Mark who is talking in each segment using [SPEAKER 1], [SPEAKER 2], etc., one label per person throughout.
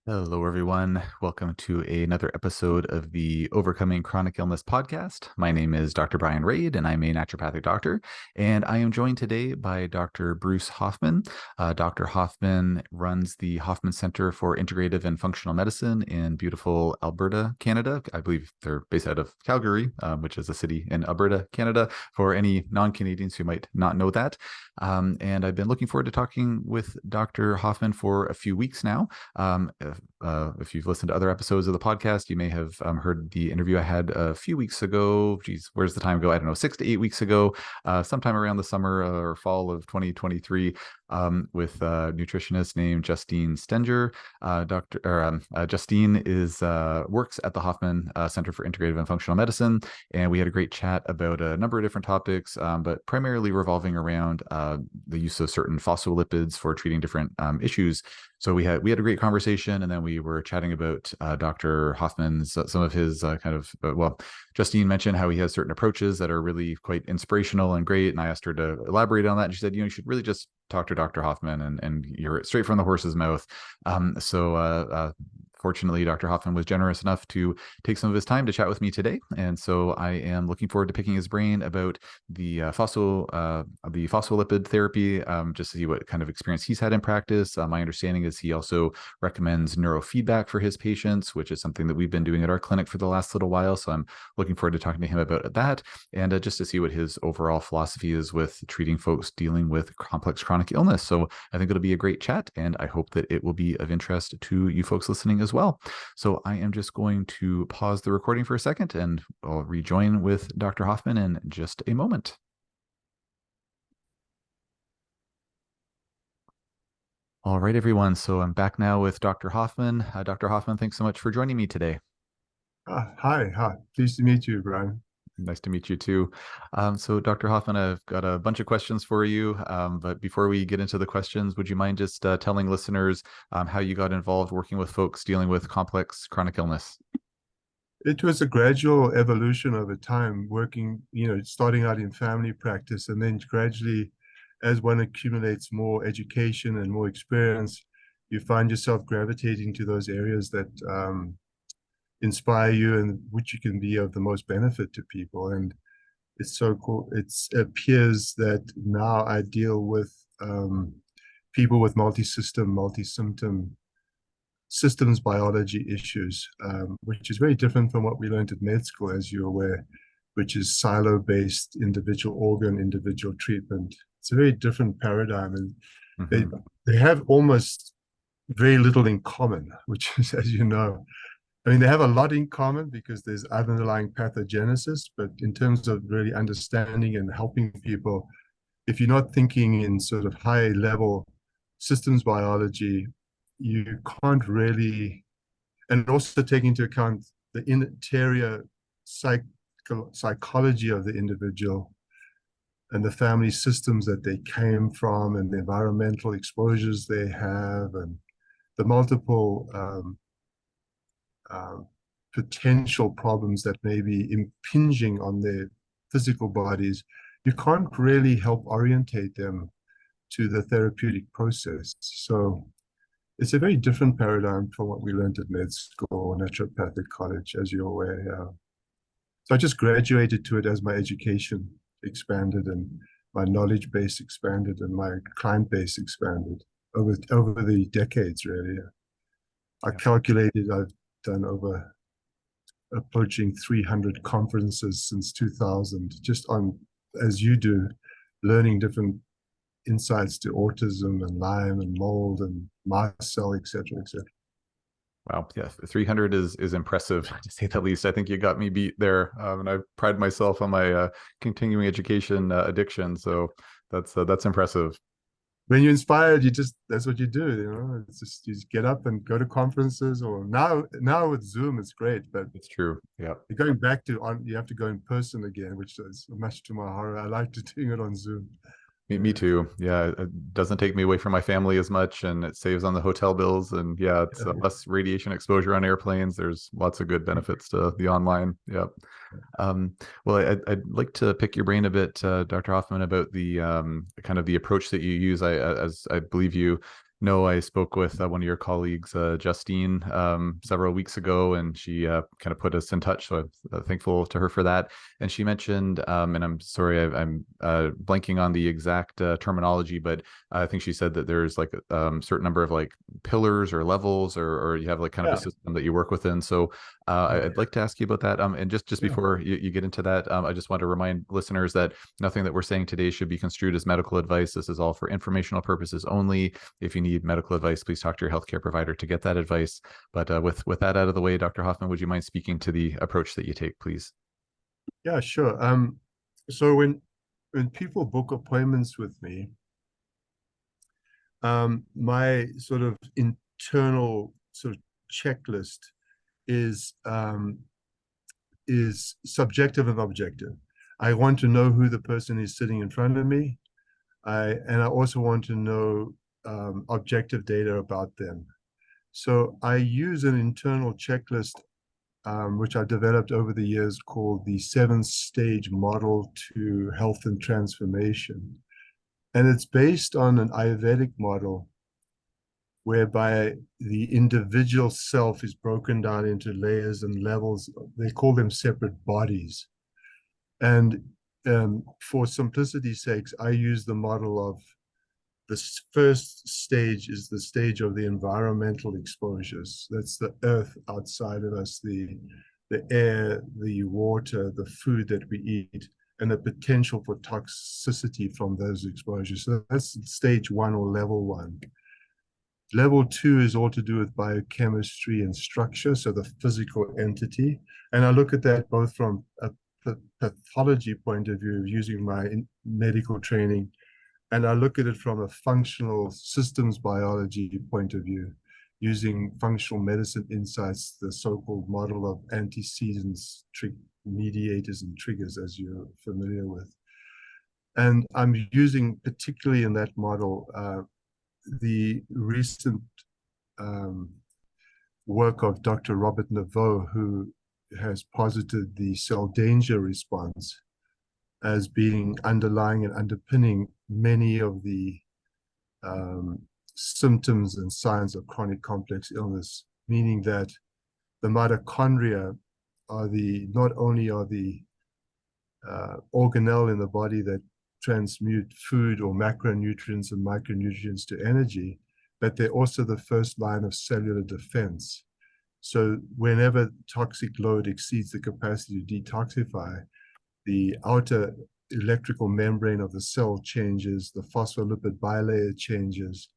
[SPEAKER 1] Hello, everyone. Welcome to another episode of the Overcoming Chronic Illness podcast. My name is Dr. Brian Rade, and I'm a naturopathic doctor. And I am joined today by Dr. Bruce Hoffman. Dr. Hoffman runs the Hoffman Center for Integrative and Functional Medicine in beautiful Alberta, Canada. I believe they're based out of Calgary, which is a city in Alberta, Canada, for any non-Canadians who might not know that. And I've been looking forward to talking with Dr. Hoffman for a few weeks now. If you've listened to other episodes of the podcast, you may have heard the interview I had a few weeks ago. Geez, where's the time go? I don't know, 6 to 8 weeks ago, sometime around the summer or fall of 2023, with a nutritionist named Justine Stenger. Justine is works at the Hoffman Center for Integrative and Functional Medicine, and we had a great chat about a number of different topics, but primarily revolving around the use of certain phospholipids for treating different issues. So we had a great conversation, and then we were chatting about Dr. Hoffman's some of his Justine mentioned how he has certain approaches that are really quite inspirational and great, and I asked her to elaborate on that, and she said, you should really just talk to Dr. Hoffman, and you're straight from the horse's mouth. Fortunately, Dr. Hoffman was generous enough to take some of his time to chat with me today, and so I am looking forward to picking his brain about the phospholipid therapy, just to see what kind of experience he's had in practice. My understanding is he also recommends neurofeedback for his patients, which is something that we've been doing at our clinic for the last little while. So I'm looking forward to talking to him about that, and just to see what his overall philosophy is with treating folks dealing with complex chronic illness. So I think it'll be a great chat, and I hope that it will be of interest to you folks listening as well. So I am just going to pause the recording for a second, and I'll rejoin with Dr. Hoffman in just a moment. All right, everyone. So I'm back now with Dr. Hoffman. Dr. Hoffman, thanks so much for joining me today.
[SPEAKER 2] Hi. Pleased to meet you, Brian.
[SPEAKER 1] Nice to meet you too. So Dr. Hoffman, I've got a bunch of questions for you. But before we get into the questions, would you mind just telling listeners how you got involved working with folks dealing with complex chronic illness?
[SPEAKER 2] It was a gradual evolution over time, working, starting out in family practice, and then gradually, as one accumulates more education and more experience, you find yourself gravitating to those areas that inspire you and which you can be of the most benefit to people. And it's so cool. It appears that now I deal with people with multi-system, multi-symptom systems biology issues, which is very different from what we learned at med school, as you're aware, which is silo-based individual organ, individual treatment. It's a very different paradigm, and they have almost very little in common, which is, as you know, I mean, they have a lot in common because there's underlying pathogenesis, but in terms of really understanding and helping people, if you're not thinking in sort of high level systems biology, you can't really, and also take into account the interior psychology of the individual and the family systems that they came from and the environmental exposures they have and the multiple potential problems that may be impinging on their physical bodies, you can't really help orientate them to the therapeutic process. So it's a very different paradigm from what we learned at med school or naturopathic college, as you're aware. So I just graduated to it as my education expanded and my knowledge base expanded and my client base expanded over the decades, really. I calculated I've done over approaching 300 conferences since 2000, just on, as you do, learning different insights to autism and Lyme and mold and mast cell, et cetera, et cetera.
[SPEAKER 1] Wow, yeah, 300 is impressive, to say the least. I think you got me beat there, and I pride myself on my continuing education addiction. So that's impressive.
[SPEAKER 2] When you're inspired, that's what you do. It's just you just get up and go to conferences. Or now with Zoom, it's great, but
[SPEAKER 1] It's true. Yeah.
[SPEAKER 2] you're going back to you have to go in person again, which is much to my horror. I like doing it on Zoom.
[SPEAKER 1] Me too. Yeah, it doesn't take me away from my family as much, and it saves on the hotel bills. And yeah, it's less radiation exposure on airplanes. There's lots of good benefits to the online. Yeah. Well, I'd like to pick your brain a bit, Dr. Hoffman, about the kind of the approach that you use. As I believe you No, I spoke with one of your colleagues, Justine, several weeks ago, and she kind of put us in touch. So I'm thankful to her for that. And she mentioned, and I'm sorry, I'm blanking on the exact terminology, but I think she said that there's like a certain number of like pillars or levels, or you have like kind of a
[SPEAKER 2] Yeah,
[SPEAKER 1] system that you work within. So I'd like to ask you about that. And just
[SPEAKER 2] yeah.
[SPEAKER 1] before you get into that, I just want to remind listeners that nothing that we're saying today should be construed as medical advice. This is all for informational purposes only. If you need medical advice, please talk to your healthcare provider to get that advice. But with that out of the way, Dr. Hoffman, would you mind speaking to the approach that you take, please?
[SPEAKER 2] Yeah, sure. So when people book appointments with me, my sort of internal sort of checklist is um, is subjective and objective. I want to know who the person is sitting in front of me. I also want to know objective data about them. So I use an internal checklist, which I developed over the years, called the 7-stage model to health and transformation. And it's based on an Ayurvedic model whereby the individual self is broken down into layers and levels. They call them separate bodies. And for simplicity's sakes, I use the model of the first stage is the stage of the environmental exposures. That's the earth outside of us, the air, the water, the food that we eat, and the potential for toxicity from those exposures. So that's stage one or level one. Level two is all to do with biochemistry and structure, so the physical entity. And I look at that both from a pathology point of view, using my medical training, and I look at it from a functional systems biology point of view, using functional medicine insights, the so-called model of antecedents, mediators, and triggers, as you're familiar with. And I'm using, particularly in that model, the recent um, work of Dr. Robert Naveau, who has posited the cell danger response as being underlying and underpinning many of the um, symptoms and signs of chronic complex illness, meaning that the mitochondria are not only are the organelle in the body that transmute food or macronutrients and micronutrients to energy, but they're also the first line of cellular defense. So whenever toxic load exceeds the capacity to detoxify, the outer electrical membrane of the cell changes, the phospholipid bilayer changes.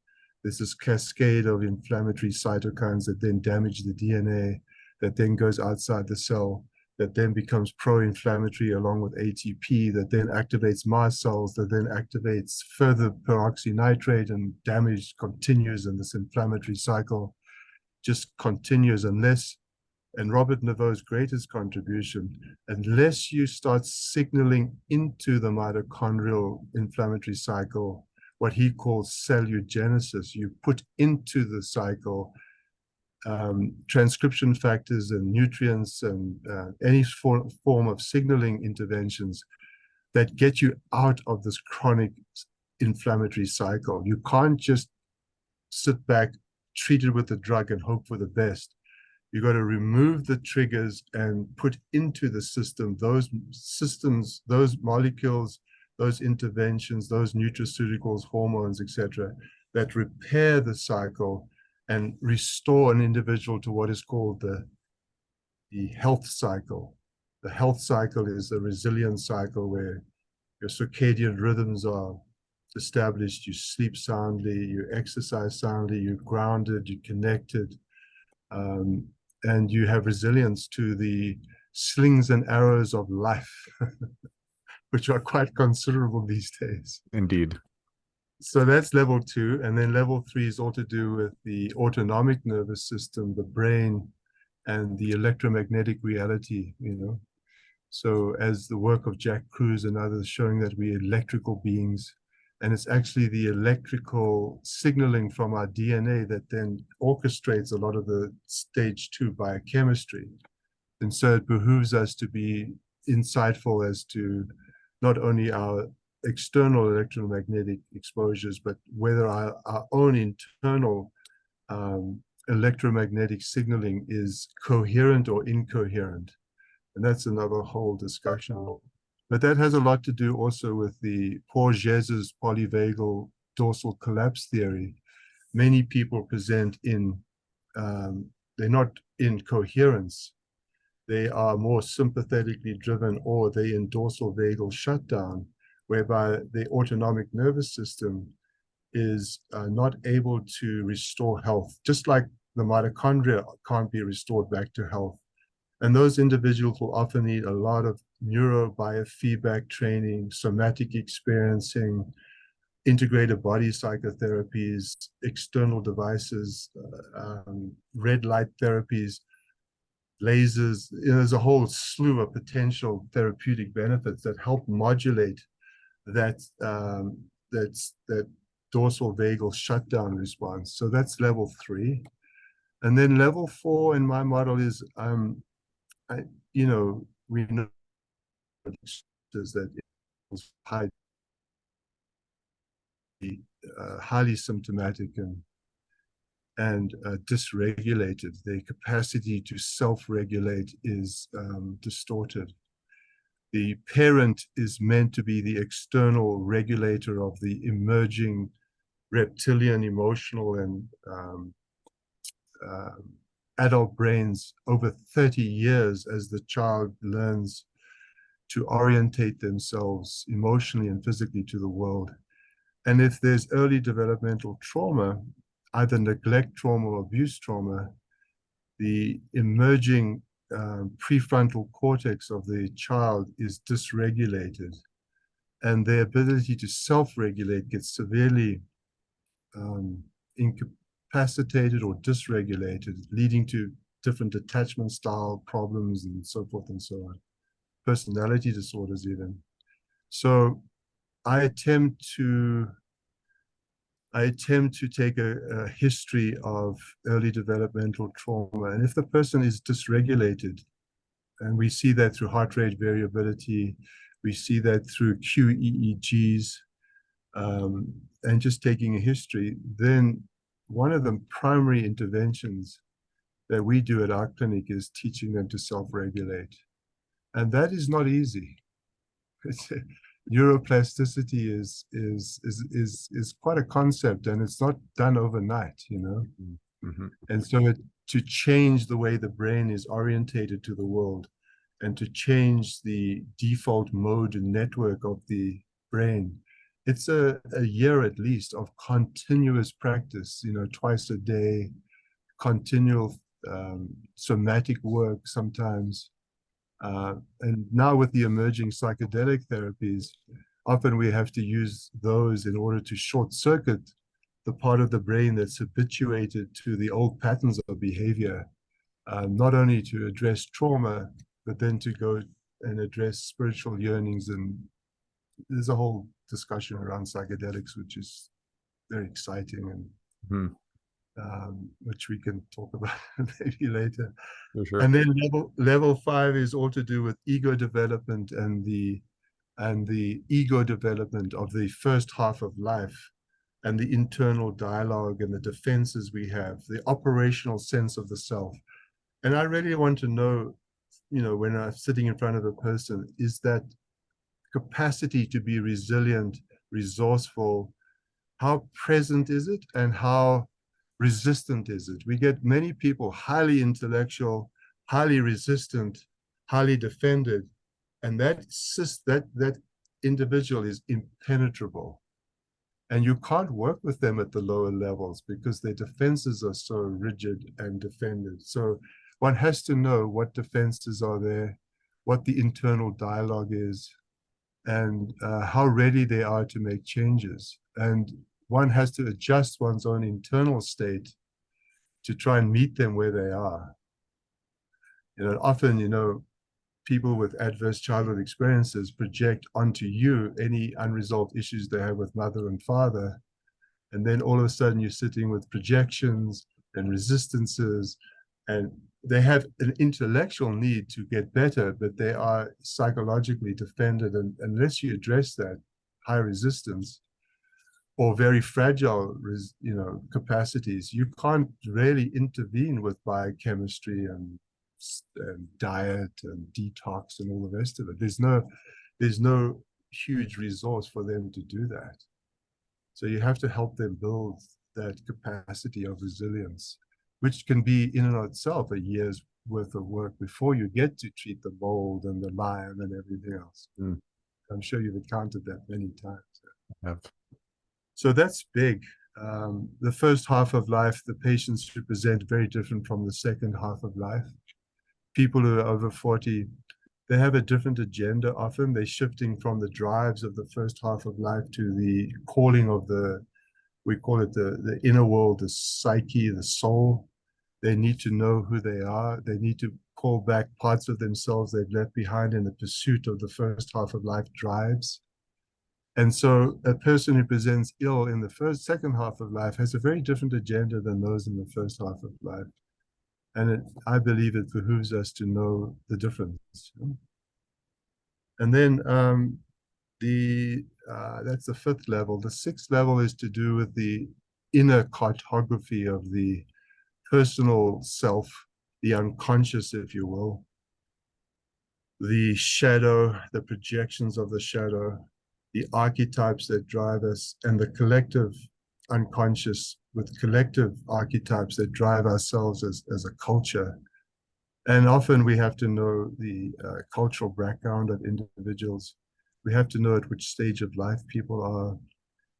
[SPEAKER 2] There's this cascade of inflammatory cytokines that then damage the DNA, that then goes outside the cell, that then becomes pro-inflammatory along with ATP, that then activates mast cells, that then activates further peroxynitrate, and damage continues, and this inflammatory cycle just continues unless, and Robert Naveau's greatest contribution, unless you start signaling into the mitochondrial inflammatory cycle what he calls cellulogenesis, you put into the cycle transcription factors and nutrients and any form of signaling interventions that get you out of this chronic inflammatory cycle. You can't just sit back, treat it with a drug and hope for the best. You got to remove the triggers and put into the system those systems, those molecules, those interventions, those nutraceuticals, hormones, etc., that repair the cycle and restore an individual to what is called the health cycle. The health cycle is the resilience cycle where your circadian rhythms are established, you sleep soundly, you exercise soundly, you're grounded, you're connected, and you have resilience to the slings and arrows of life, which are quite considerable these days.
[SPEAKER 1] Indeed.
[SPEAKER 2] So that's level two. And then level three is all to do with the autonomic nervous system, the brain, and the electromagnetic reality, you know. So as the work of Jack Kruse and others showing that we're electrical beings, and it's actually the electrical signaling from our DNA that then orchestrates a lot of the stage two biochemistry. And so it behooves us to be insightful as to not only our external electromagnetic exposures, but whether our own internal electromagnetic signaling is coherent or incoherent. And that's another whole discussion. But that has a lot to do also with the Porges's polyvagal dorsal collapse theory. Many people present in, they're not in coherence. They are more sympathetically driven, or they in dorsal vagal shutdown, whereby the autonomic nervous system is not able to restore health, just like the mitochondria can't be restored back to health. And those individuals will often need a lot of neurobiofeedback training, somatic experiencing, integrated body psychotherapies, external devices, red light therapies, lasers. There's a whole slew of potential therapeutic benefits that help modulate that that dorsal vagal shutdown response. So that's level 3. And then level 4 in my model is, we know that it's highly symptomatic and dysregulated. Their capacity to self-regulate is distorted. The parent is meant to be the external regulator of the emerging reptilian emotional and adult brains over 30 years as the child learns to orientate themselves emotionally and physically to the world. And if there's early developmental trauma, either neglect trauma or abuse trauma, the emerging prefrontal cortex of the child is dysregulated, and their ability to self-regulate gets severely incapacitated or dysregulated, leading to different attachment style problems and so forth and so on, personality disorders even. So I attempt to take a history of early developmental trauma. And if the person is dysregulated, and we see that through heart rate variability, we see that through QEEGs, and just taking a history, then one of the primary interventions that we do at our clinic is teaching them to self-regulate. And that is not easy. Neuroplasticity is quite a concept, and it's not done overnight,
[SPEAKER 1] Mm-hmm.
[SPEAKER 2] And so to change the way the brain is orientated to the world, and to change the default mode and network of the brain, it's a year at least of continuous practice, twice a day, continual somatic work sometimes. And now with the emerging psychedelic therapies, often we have to use those in order to short circuit the part of the brain that's habituated to the old patterns of behavior, not only to address trauma, but then to go and address spiritual yearnings. And there's a whole discussion around psychedelics, which is very exciting, and which we can talk about maybe later.
[SPEAKER 1] For sure.
[SPEAKER 2] And then level 5 is all to do with ego development and the ego development of the first half of life, and the internal dialogue and the defenses we have, the operational sense of the self. And I really want to know, when I'm sitting in front of a person, is that capacity to be resilient, resourceful, how present is it, and how resistant is it? We get many people highly intellectual, highly resistant, highly defended, and that individual is impenetrable. And you can't work with them at the lower levels because their defenses are so rigid and defended. So one has to know what defenses are there, what the internal dialogue is, and how ready they are to make changes. And one has to adjust one's own internal state to try and meet them where they are. Often, people with adverse childhood experiences project onto you any unresolved issues they have with mother and father. And then all of a sudden you're sitting with projections and resistances, and they have an intellectual need to get better, but they are psychologically defended. And unless you address that, high resistance or very fragile, capacities, you can't really intervene with biochemistry and diet and detox and all the rest of it. There's no huge resource for them to do that. So you have to help them build that capacity of resilience, which can be in and of itself a year's worth of work before you get to treat the mold and the Lyme and everything else. I'm sure you've encountered that many times.
[SPEAKER 1] Yep.
[SPEAKER 2] So that's big. The first half of life, the patients represent very different from the second half of life. People who are over 40, they have a different agenda often. They're shifting from the drives of the first half of life to the calling of we call it the inner world, the psyche, the soul. They need to know who they are. They need to call back parts of themselves they've left behind in the pursuit of the first half of life drives. And so a person who presents ill in the second half of life has a very different agenda than those in the first half of life. And I believe it behooves us to know the difference. And then that's the fifth level. The sixth level is to do with the inner cartography of the personal self, the unconscious, if you will, the shadow, the projections of the shadow, the archetypes that drive us, and the collective unconscious with collective archetypes that drive ourselves as a culture. And often we have to know the cultural background of individuals. We have to know at which stage of life people are.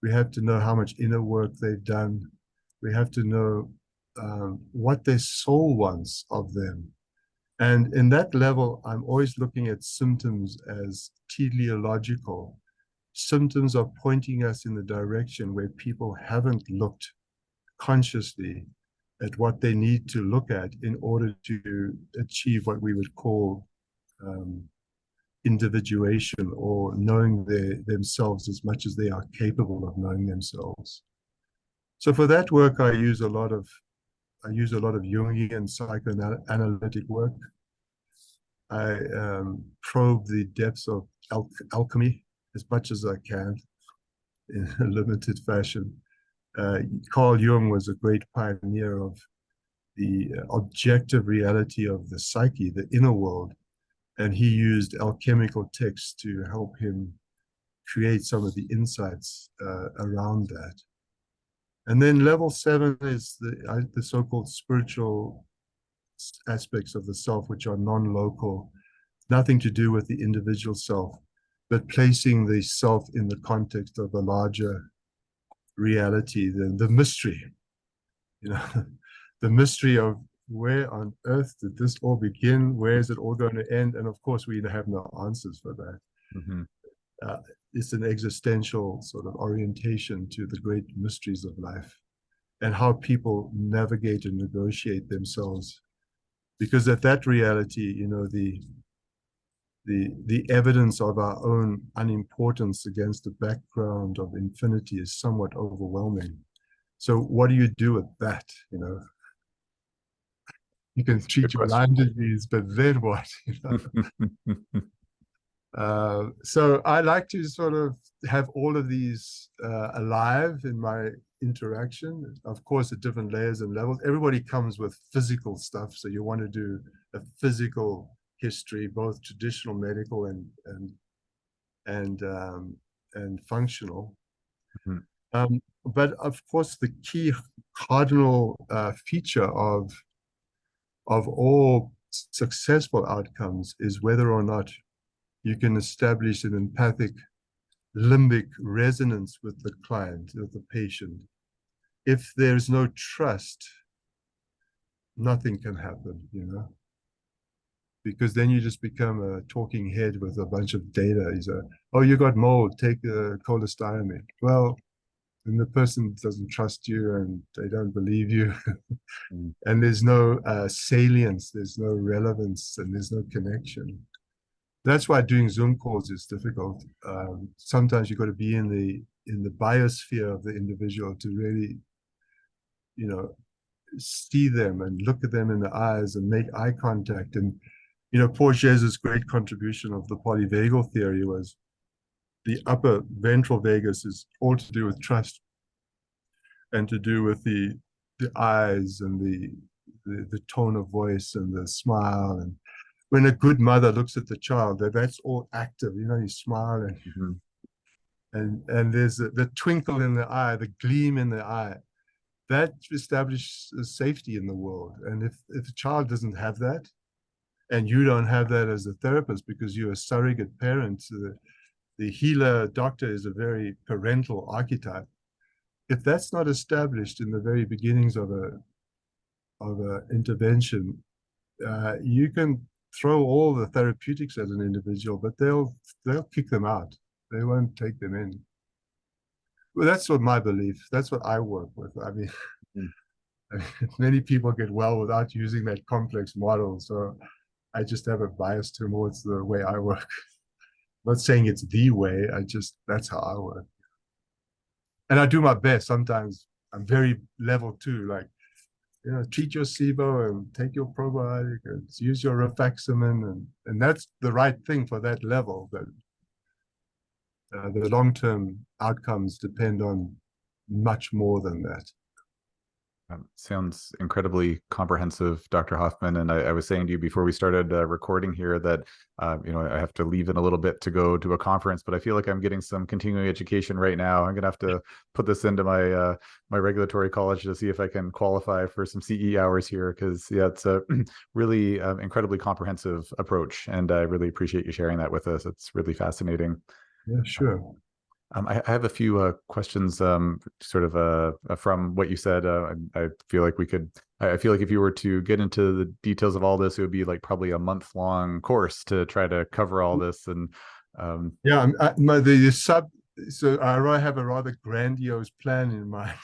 [SPEAKER 2] We have to know how much inner work they've done. We have to know what their soul wants of them. And in that level, I'm always looking at symptoms as teleological. Symptoms are pointing us in the direction where people haven't looked consciously at what they need to look at in order to achieve what we would call individuation, or knowing themselves as much as they are capable of knowing themselves. So for that work, I use a lot of Jungian psychoanalytic work. I probe the depths of alchemy as much as I can in a limited fashion. Carl Jung was a great pioneer of the objective reality of the psyche, the inner world, and he used alchemical texts to help him create some of the insights around that. And then level 7 is the so-called spiritual aspects of the self, which are non-local, nothing to do with the individual self, but placing the self in the context of a larger reality, the mystery, the mystery of where on earth did this all begin? Where is it all going to end? And of course, we have no answers for that.
[SPEAKER 1] Mm-hmm.
[SPEAKER 2] It's an existential sort of orientation to the great mysteries of life and how people navigate and negotiate themselves. Because at that reality, the evidence of our own unimportance against the background of infinity is somewhat overwhelming. So what do you do with that? You can treat your Lyme disease, but then what? So I like to sort of have all of these alive in my interaction. Of course, at different layers and levels. Everybody comes with physical stuff, so you want to do a physical history, both traditional medical and functional. Mm-hmm. But of course, the key cardinal feature of all successful outcomes is whether or not you can establish an empathic limbic resonance with the client, with the patient. If there's no trust, nothing can happen, because then you just become a talking head with a bunch of data. You say, oh, you got mold, take cholestyramine. Well, then the person doesn't trust you and they don't believe you. And there's no salience, there's no relevance, and there's no connection. That's why doing Zoom calls is difficult. Sometimes you've got to be in the biosphere of the individual to really, see them and look at them in the eyes and make eye contact. And Porges's great contribution of the polyvagal theory was the upper ventral vagus is all to do with trust and to do with the eyes and the tone of voice and the smile. And when a good mother looks at the child, that's all active. You smile
[SPEAKER 1] Mhm.
[SPEAKER 2] and there's the twinkle in the eye, the gleam in the eye. That establishes safety in the world. And if a child doesn't have that, and you don't have that as a therapist because you're a surrogate parent, the healer doctor is a very parental archetype. If that's not established in the very beginnings of a intervention, you can throw all the therapeutics at an individual, but they'll kick them out. They won't take them in. Well, that's what my belief. That's what I work with. I mean,
[SPEAKER 1] Mhm.
[SPEAKER 2] many people get well without using that complex model. So I just have a bias towards the way I work. I'm not saying it's the way. That's how I work. And I do my best. Sometimes I'm very level two, like, treat your SIBO and take your probiotic and use your rifaximin. And that's the right thing for that level. But the long-term outcomes depend on much more than that.
[SPEAKER 1] Sounds incredibly comprehensive, Dr. Hoffman. And I was saying to you before we started recording here that I have to leave in a little bit to go to a conference, but I feel like I'm getting some continuing education right now. I'm gonna have to put this into my regulatory college to see if I can qualify for some CE hours here, because yeah, it's a really incredibly comprehensive approach, and I really appreciate you sharing that with us. It's really fascinating.
[SPEAKER 2] Yeah, sure.
[SPEAKER 1] I have a few questions, sort of from what you said. I feel like we could. I feel like if you were to get into the details of all this, it would be like probably a month-long course to try to cover all this. And um,
[SPEAKER 2] Yeah, the sub. So I have a rather grandiose plan in mind.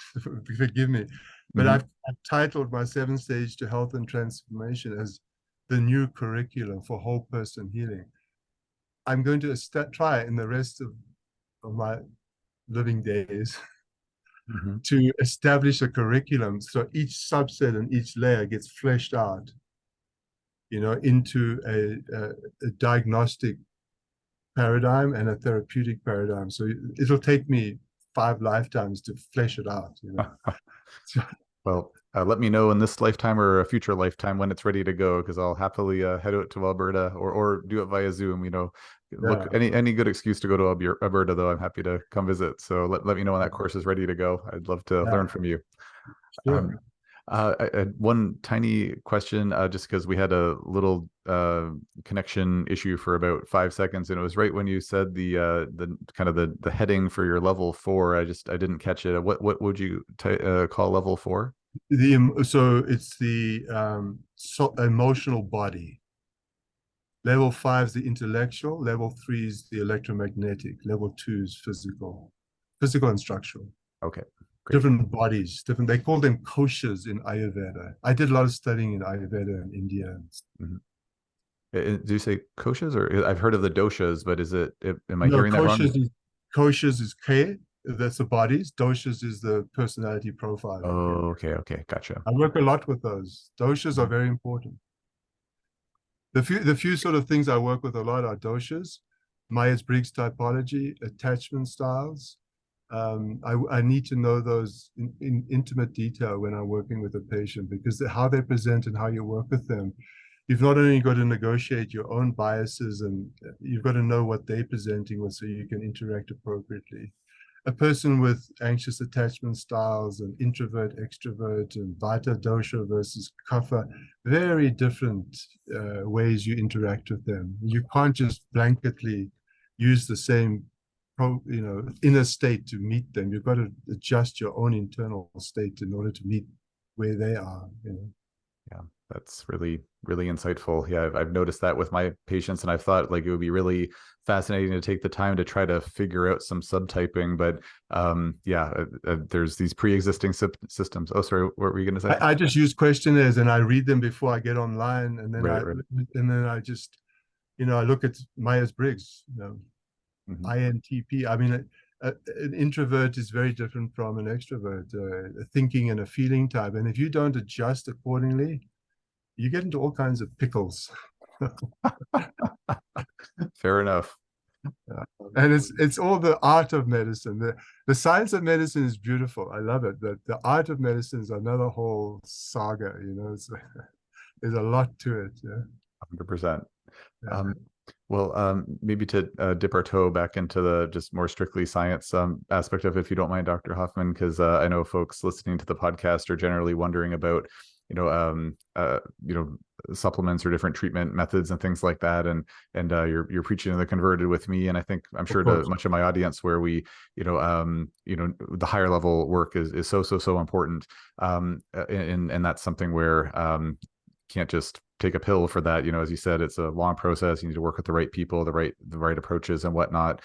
[SPEAKER 2] Forgive me, but
[SPEAKER 1] mhm,
[SPEAKER 2] I've titled my 7 stage to health and transformation as the new curriculum for whole person healing. I'm going to try in the rest of my living days
[SPEAKER 1] mhm.
[SPEAKER 2] to establish a curriculum so each subset and each layer gets fleshed out, into a diagnostic paradigm and a therapeutic paradigm. So it'll take me 5 lifetimes to flesh it out. So,
[SPEAKER 1] Well, let me know in this lifetime or a future lifetime when it's ready to go, because I'll happily head out to Alberta or do it via Zoom. Look,
[SPEAKER 2] yeah,
[SPEAKER 1] any good excuse to go to Alberta, though, I'm happy to come visit. So let me know when that course is ready to go. I'd love to
[SPEAKER 2] yeah,
[SPEAKER 1] learn from you. Um,
[SPEAKER 2] sure.
[SPEAKER 1] I had one tiny question, just because we had a little connection issue for about 5 seconds, and it was right when you said the kind of the heading for your level 4. I didn't catch it. What would you call level 4?
[SPEAKER 2] So it's the emotional body. Level 5 is the intellectual. Level 3 is the electromagnetic. Level 2 is physical and structural.
[SPEAKER 1] Okay, great.
[SPEAKER 2] Different bodies, different. They call them koshas in Ayurveda. I did a lot of studying in Ayurveda in India.
[SPEAKER 1] Mhm. Do you say koshas, or I've heard of the doshas, but am I
[SPEAKER 2] No,
[SPEAKER 1] hearing that wrong?
[SPEAKER 2] koshas is K. That's the bodies. Doshas is the personality profiling. Yeah.
[SPEAKER 1] Oh, okay, okay, gotcha.
[SPEAKER 2] I work a lot with those. Doshas are
[SPEAKER 1] Mhm.
[SPEAKER 2] very important. The few sort of things I work with a lot are doshas, Myers-Briggs typology, attachment styles. I need to know those in intimate detail when I'm working with a patient, because how they present and how you work with them, you've not only got to negotiate your own biases, and you've got to know what they're presenting with so you can interact appropriately. A person with anxious attachment styles and introvert, extrovert, and Vata dosha versus Kapha, very different ways you interact with them. You can't just blanketly use the same inner state to meet them. You've got to adjust your own internal state in order to meet where they are.
[SPEAKER 1] Yeah, that's really, really insightful. Yeah, I've noticed that with my patients, and I've thought like it would be really fascinating to take the time to try to figure out some subtyping. But yeah, there's these pre-existing systems. Oh, sorry, what were you going to say?
[SPEAKER 2] I just use questionnaires and I read them before I get online, and then
[SPEAKER 1] Right,
[SPEAKER 2] I
[SPEAKER 1] right.
[SPEAKER 2] and then I just I look at Myers-Briggs,
[SPEAKER 1] Mhm.
[SPEAKER 2] INTP. I mean, an introvert is very different from an extrovert, a thinking and a feeling type. And if you don't adjust accordingly, you get into all kinds of pickles.
[SPEAKER 1] Fair enough.
[SPEAKER 2] And it's all the art of medicine. The science of medicine is beautiful. I love it. The art of medicine is another whole saga. There's a lot to it. Yeah.
[SPEAKER 1] 100%.
[SPEAKER 2] Yeah.
[SPEAKER 1] Um, well, maybe to dip our toe back into the just more strictly science aspect of it, if you don't mind, Dr. Hoffman, because I know folks listening to the podcast are generally wondering about, you know, um, uh, you know, supplements or different treatment methods and things like that. And you're preaching to the converted with me, and I think I'm
[SPEAKER 2] Of
[SPEAKER 1] sure to
[SPEAKER 2] course.
[SPEAKER 1] much of my audience where we, the higher level work is so important, and that's something where can't just take a pill for that. As you said, it's a long process. You need to work with the right people, the right approaches and whatnot.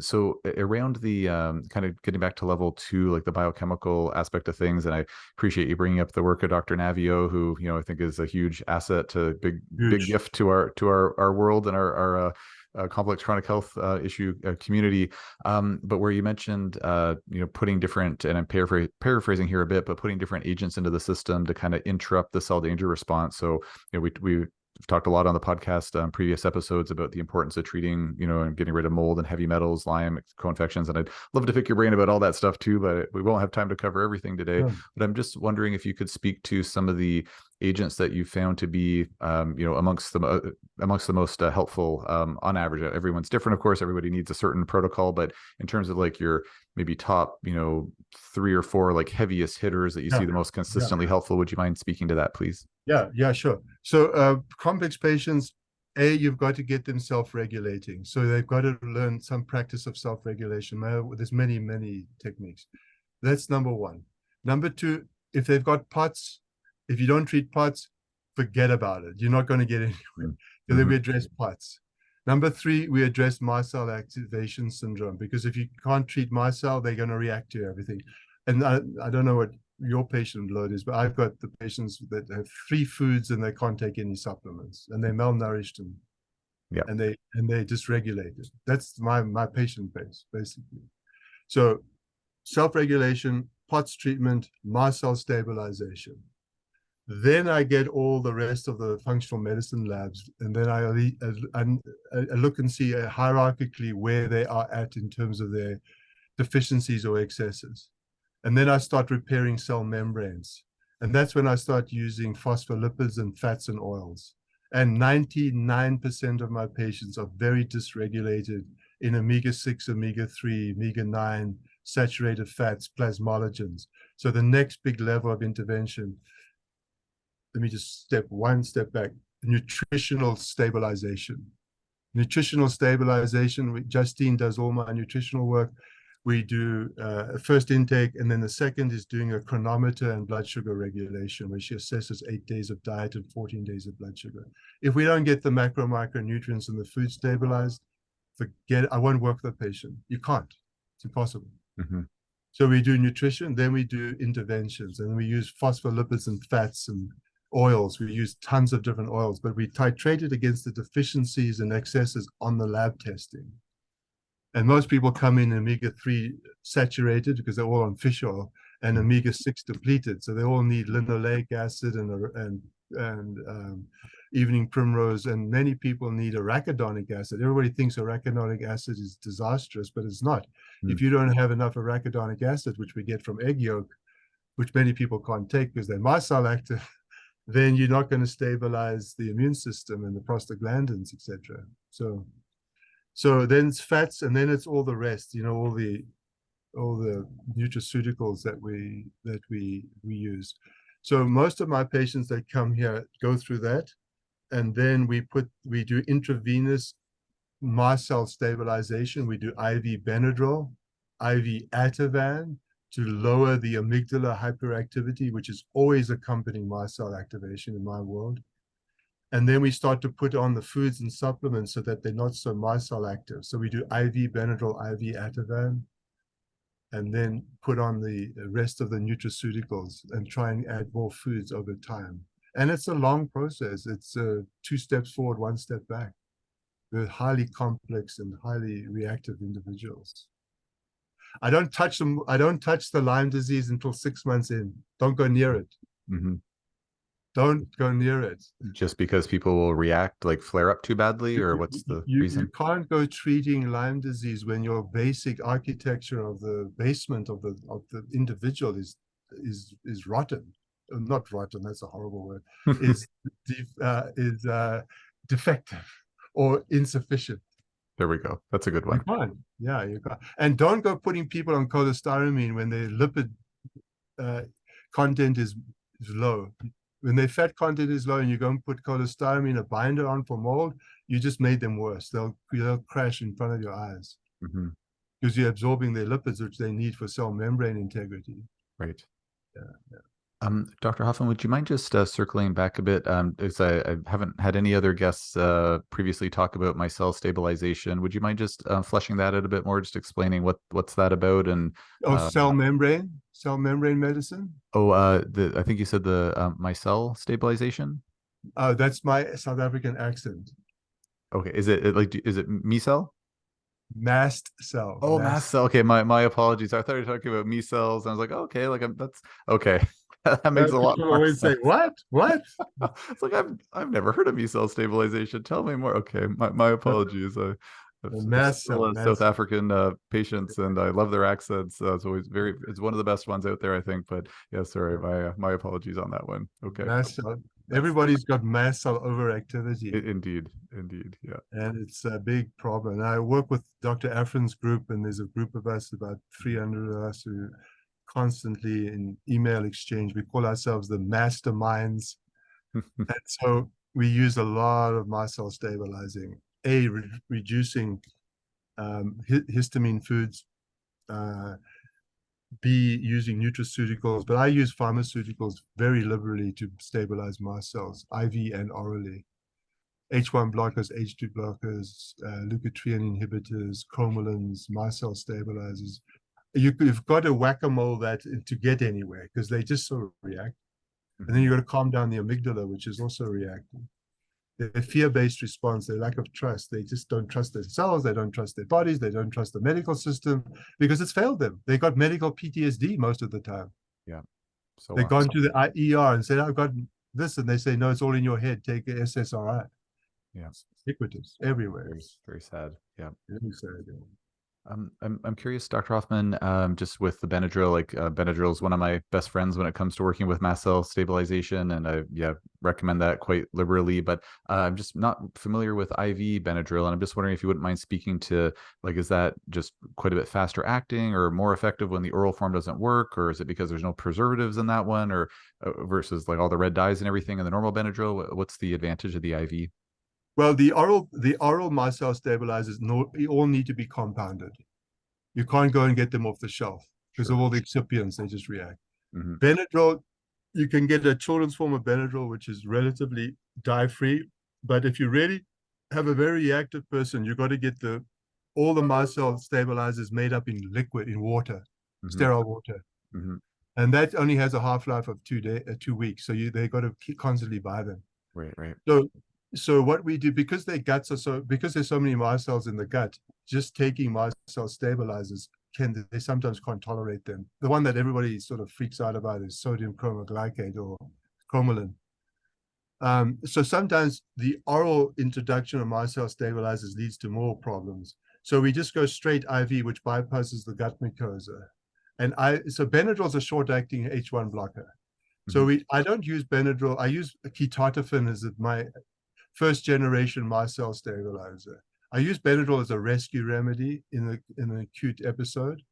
[SPEAKER 1] So around the kind of getting back to level 2, like the biochemical aspect of things, and I appreciate you bringing up the work of Dr. Navio, who I think is a huge asset, to big
[SPEAKER 2] Huge.
[SPEAKER 1] gift to our world and our complex chronic health issue community. But where you mentioned, putting different, and I'm paraphrasing here a bit, but putting different agents into the system to kind of interrupt the cell danger response. So, we've talked a lot on the podcast, previous episodes, about the importance of treating, and getting rid of mold and heavy metals, Lyme, co-infections. And I'd love to pick your brain about all that stuff too, but we won't have time to cover everything today.
[SPEAKER 2] Yeah.
[SPEAKER 1] But I'm just wondering if you could speak to some of the agents that you found to be, amongst the most helpful, on average. Everyone's different, of course. Everybody needs a certain protocol, but in terms of like your maybe top, 3 or 4 like heaviest hitters that you
[SPEAKER 2] Yeah.
[SPEAKER 1] see the most
[SPEAKER 2] Yeah.
[SPEAKER 1] consistently helpful, would you mind speaking to that, please?
[SPEAKER 2] Yeah, sure. So complex patients, you've got to get them self-regulating. So they've got to learn some practice of self-regulation. There's many techniques. That's number one. Number two, if they've got POTS, if you don't treat POTS, forget about it. You're not going to get anywhere. So then
[SPEAKER 1] Mm-hmm.
[SPEAKER 2] we address POTS. Number three, we address mast cell activation syndrome, because if you can't treat mast cell, they're going to react to everything. And I don't know what your patient load is, but I've got the patients that have 3 foods and they can't take any supplements, and they're malnourished,
[SPEAKER 1] Yeah.
[SPEAKER 2] and they dysregulated. That's my patient base, basically. So self-regulation, POTS treatment, mast cell stabilization. Then I get all the rest of the functional medicine labs, and then I look and see hierarchically where they are at in terms of their deficiencies or excesses. And then I start repairing cell membranes. And that's when I start using phospholipids and fats and oils. And 99% of my patients are very dysregulated in omega-6, omega-3, omega-9, saturated fats, plasmalogens. So the next big level of intervention, let me just step back, nutritional stabilization. Nutritional stabilization, Justine does all my nutritional work. We do first intake, and then the second is doing a chronometer and blood sugar regulation, where she assesses 8 days of diet and 14 days of blood sugar. If we don't get the macro micronutrients in the food stabilized, forget, I won't work with the patient. You can't. It's impossible.
[SPEAKER 1] Mm-hmm.
[SPEAKER 2] So we do nutrition, then we do interventions, and we use phospholipids and fats and oils. We use tons of different oils, but we titrate it against the deficiencies and excesses on the lab testing. And most people come in omega-3 saturated because they're all on fish oil, and omega-6 depleted. So they all need linoleic acid and evening primrose, and many people need arachidonic acid. Everybody thinks arachidonic acid is disastrous, but it's not. If you don't have enough arachidonic acid, which we get from egg yolk, which many people can't take because they're mast cell active, then you're not going to stabilize the immune system and the prostaglandins, etc. So then it's fats, and then it's all the rest, all the nutraceuticals that we use. So most of my patients that come here go through that, and then we do intravenous mast cell stabilization. We do IV Benadryl, IV Ativan, to lower the amygdala hyperactivity, which is always accompanying mast cell activation in my world. And then we start to put on the foods and supplements so that they're not so mast cell active. So we do IV Benadryl, IV Ativan, and then put on the rest of the nutraceuticals and try and add more foods over time. And it's a long process. It's 2 steps forward, 1 step back. They're highly complex and highly reactive individuals. I don't touch them. I don't touch the Lyme disease until 6 months in. Don't go near it.
[SPEAKER 1] Mm-hmm.
[SPEAKER 2] Don't go near it.
[SPEAKER 1] Just because people will react, like flare up too badly, or what's the
[SPEAKER 2] You
[SPEAKER 1] reason?
[SPEAKER 2] can't go treating Lyme disease when your basic architecture of the basement of the individual is rotten. Not rotten, that's a horrible word. Is defective or insufficient.
[SPEAKER 1] There we go. That's a good
[SPEAKER 2] You
[SPEAKER 1] one.
[SPEAKER 2] can't. Yeah, you can't. And don't go putting people on cholestyramine when their lipid uh, content is low. When their fat content is low and you go and put cholestyramine, a binder on for mold, you just made them worse. They'll crash in front of your eyes
[SPEAKER 1] Hmm.
[SPEAKER 2] because you're absorbing their lipids, which they need for cell membrane integrity.
[SPEAKER 1] Right.
[SPEAKER 2] Yeah.
[SPEAKER 1] Dr. Hoffman, would you mind just circling back a bit? As I haven't had any other guests previously talk about my cell stabilization. Would you mind just fleshing that out a bit more, just explaining what's that about? And
[SPEAKER 2] Oh,
[SPEAKER 1] uh,
[SPEAKER 2] cell membrane medicine.
[SPEAKER 1] I think you said the my cell stabilization.
[SPEAKER 2] Oh, that's my South African accent.
[SPEAKER 1] Okay, is it me cell?
[SPEAKER 2] Mast cell,
[SPEAKER 1] Oh, mast
[SPEAKER 2] mast.
[SPEAKER 1] cell. Okay, my apologies. I thought you were talking about me cells. And I was like, oh, okay, that's okay. That makes a lot
[SPEAKER 2] People
[SPEAKER 1] more
[SPEAKER 2] always say,
[SPEAKER 1] sense.
[SPEAKER 2] "What? What?"
[SPEAKER 1] It's like I've never heard of me cell stabilization. Tell me more. Okay, my apologies. I've
[SPEAKER 2] Mast
[SPEAKER 1] several
[SPEAKER 2] cell,
[SPEAKER 1] South
[SPEAKER 2] mast.
[SPEAKER 1] African patients, and I love their accents. It's always it's one of the best ones out there, I think. But yeah, sorry, my apologies on that one. Okay,
[SPEAKER 2] Mast cell.
[SPEAKER 1] mast cell.
[SPEAKER 2] Everybody's got mast cell overactivity,
[SPEAKER 1] Indeed, indeed, yeah.
[SPEAKER 2] and it's a big problem. And I work with Dr. Afrin's group, and there's a group of us, about 300 of us, who constantly in email exchange. We call ourselves the masterminds, and so we use a lot of mast cell stabilizing. Reducing histamine foods. B, using nutraceuticals, but I use pharmaceuticals very liberally to stabilize mast cells, IV and orally. H1 blockers, H2 blockers, leukotriene inhibitors, chromalins, mast cell stabilizers. You've got to whack-a-mole that to get anywhere because they just sort of react. And then
[SPEAKER 1] Mhm.
[SPEAKER 2] you've got to calm down the amygdala, which is also reacting. Their fear-based response, their lack of trust. They just don't trust themselves. They don't trust their bodies. They don't trust the medical system because it's failed them. They got medical PTSD most of the time.
[SPEAKER 1] Yeah, so
[SPEAKER 2] They've
[SPEAKER 1] often.
[SPEAKER 2] gone to the ER and said, I've got this. And they say, no, it's all in your head. Take a SSRI.
[SPEAKER 1] Yeah,
[SPEAKER 2] It's ubiquitous everywhere.
[SPEAKER 1] very very sad. Yeah.
[SPEAKER 2] Really sad.
[SPEAKER 1] I'm curious, Dr. Hoffman, just with the Benadryl, like Benadryl is one of my best friends when it comes to working with mast cell stabilization, and I recommend that quite liberally. But I'm just not familiar with IV Benadryl, and I'm just wondering if you wouldn't mind speaking to, like, is that just quite a bit faster acting or more effective when the oral form doesn't work, or is it because there's no preservatives in that one, or versus like all the red dyes and everything in the normal Benadryl? What's the advantage of the IV?
[SPEAKER 2] Well, the oral mast cell stabilizers all need to be compounded. You can't go and get them off the shelf because of
[SPEAKER 1] Sure.
[SPEAKER 2] all the excipients, they just react.
[SPEAKER 1] Hmm.
[SPEAKER 2] Benadryl, you can get a children's form of Benadryl, which is relatively dye-free. But if you really have a very reactive person, you've got to get all the mast cell stabilizers made up in liquid, in water,
[SPEAKER 1] Hmm.
[SPEAKER 2] sterile water.
[SPEAKER 1] Hmm.
[SPEAKER 2] And that only has a half-life of 2 weeks. So they got to constantly buy them.
[SPEAKER 1] Right, right.
[SPEAKER 2] So so what we do, because because there's so many mast cells in the gut, just taking mast cell stabilizers they sometimes can't tolerate them. The one that everybody sort of freaks out about is sodium chromoglycate or chromalin. So sometimes the oral introduction of mast cell stabilizers leads to more problems. So we just go straight IV, which bypasses the gut mucosa. So Benadryl is a short-acting H1 blocker.
[SPEAKER 1] Hmm.
[SPEAKER 2] So I don't use Benadryl. I use ketotifen as my first generation mast cell stabilizer. I use Benadryl as a rescue remedy in an acute episode,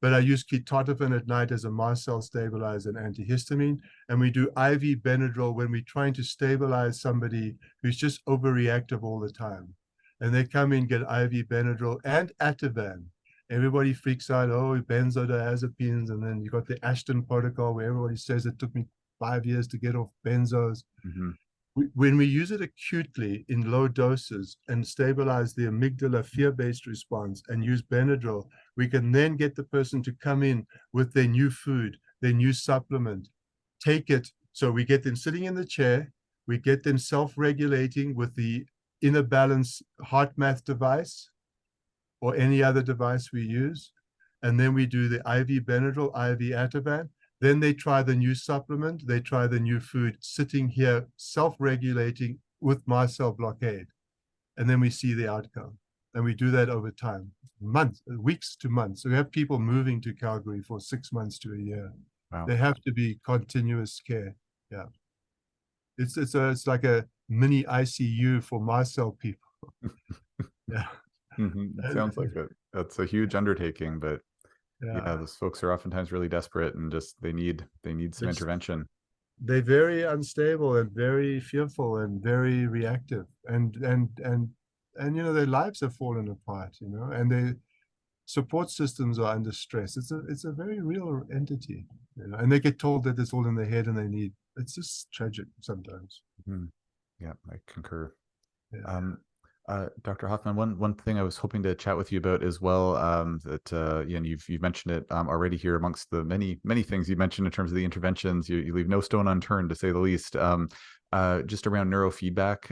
[SPEAKER 2] but I use ketotifen at night as a mast cell stabilizer and antihistamine. And we do IV Benadryl when we're trying to stabilize somebody who's just overreactive all the time. And they come in, get IV Benadryl and Ativan. Everybody freaks out, oh, benzodiazepines. And then you got the Ashton protocol where everybody says it took me 5 years to get off benzos.
[SPEAKER 1] Hmm.
[SPEAKER 2] When we use it acutely in low doses and stabilize the amygdala fear-based response and use Benadryl, we can then get the person to come in with their new food, their new supplement, take it. So we get them sitting in the chair, we get them self-regulating with the inner balance heart math device or any other device we use. And then we do the IV Benadryl, IV Ativan. Then they try the new supplement, they try the new food, sitting here, self-regulating with mast cell blockade. And then we see the outcome. And we do that over time, months, weeks to months. So we have people moving to Calgary for 6 months to a year.
[SPEAKER 1] Wow.
[SPEAKER 2] They have to be continuous care. Yeah. It's like a mini ICU for mast cell people. Yeah.
[SPEAKER 1] It sounds like it. That's a huge undertaking, but yeah,
[SPEAKER 2] Yeah.
[SPEAKER 1] those folks are oftentimes really desperate and just they need some
[SPEAKER 2] It's,
[SPEAKER 1] intervention.
[SPEAKER 2] they're very unstable and very fearful and very reactive. And their lives have fallen apart, and their support systems are under stress. It's a very real entity, and they get told that it's all in their head and it's just tragic sometimes.
[SPEAKER 1] Mhm. Yeah, I concur.
[SPEAKER 2] Yeah.
[SPEAKER 1] Um, Dr. Hoffman, one thing I was hoping to chat with you about as well, that you've mentioned it already here amongst the many things you mentioned in terms of the interventions. You leave no stone unturned, to say the least. Just around neurofeedback,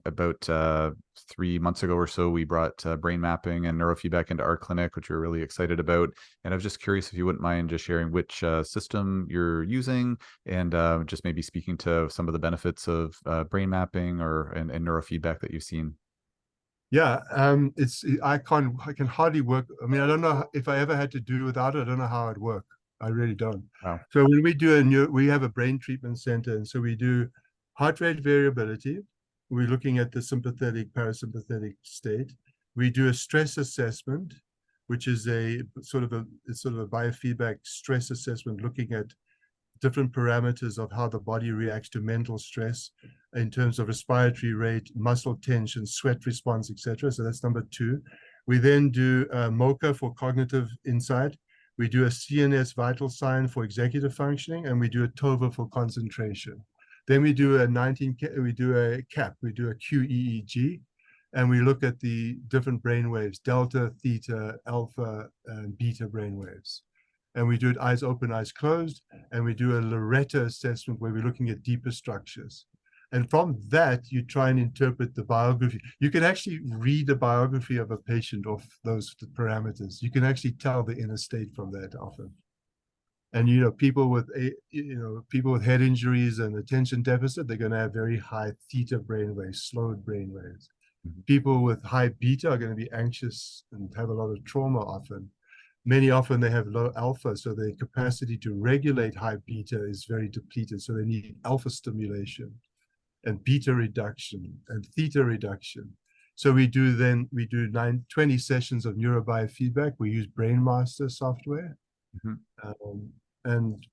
[SPEAKER 1] about 3 months ago or so, we brought brain mapping and neurofeedback into our clinic, which we're really excited about. And I was just curious if you wouldn't mind just sharing which system you're using, and just maybe speaking to some of the benefits of brain mapping and neurofeedback that you've seen.
[SPEAKER 2] Yeah, I can hardly work. I mean, I don't know if I ever had to do without it. I don't know how it'd work. I really don't.
[SPEAKER 1] Wow.
[SPEAKER 2] So when we have a brain treatment center, and so we do heart rate variability. We're looking at the sympathetic, parasympathetic state. We do a stress assessment, which is it's sort of a biofeedback stress assessment, looking at different parameters of how the body reacts to mental stress in terms of respiratory rate, muscle tension, sweat response, etc. So that's number 2. We then do MoCA for cognitive insight. We do a CNS vital sign for executive functioning, and we do a TOVA for concentration. Then we do a CAP, we do a QEEG, and we look at the different brain waves, delta, theta, alpha, and beta brain waves. And we do it eyes open, eyes closed, and we do a Loretta assessment where we're looking at deeper structures. And from that, you try and interpret the biography. You can actually read the biography of a patient off those parameters. You can actually tell the inner state from that often. And people with head injuries and attention deficit, they're going to have very high theta brainwaves, slowed brainwaves.
[SPEAKER 1] Mhm.
[SPEAKER 2] People with high beta are going to be anxious and have a lot of trauma often. Many often they have low alpha, so their capacity to regulate high beta is very depleted. So they need alpha stimulation and beta reduction and theta reduction. So we do 20 sessions of neurobiofeedback. We use BrainMaster software,
[SPEAKER 1] Mhm.
[SPEAKER 2] um, and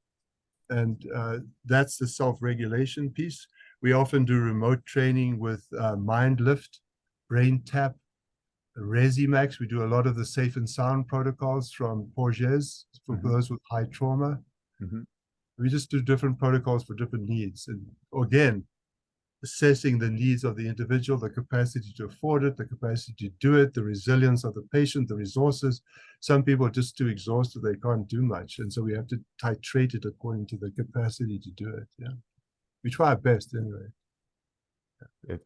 [SPEAKER 2] that's the self-regulation piece. We often do remote training with Mind Lift, Brain Tap, Resimax. We do a lot of the safe and sound protocols from Porges for
[SPEAKER 1] Mhm.
[SPEAKER 2] those with high trauma.
[SPEAKER 1] Mhm.
[SPEAKER 2] We just do different protocols for different needs. And again, assessing the needs of the individual, the capacity to afford it, the capacity to do it, the resilience of the patient, the resources. Some people are just too exhausted, they can't do much. And so we have to titrate it according to the capacity to do it. Yeah. We try our best anyway.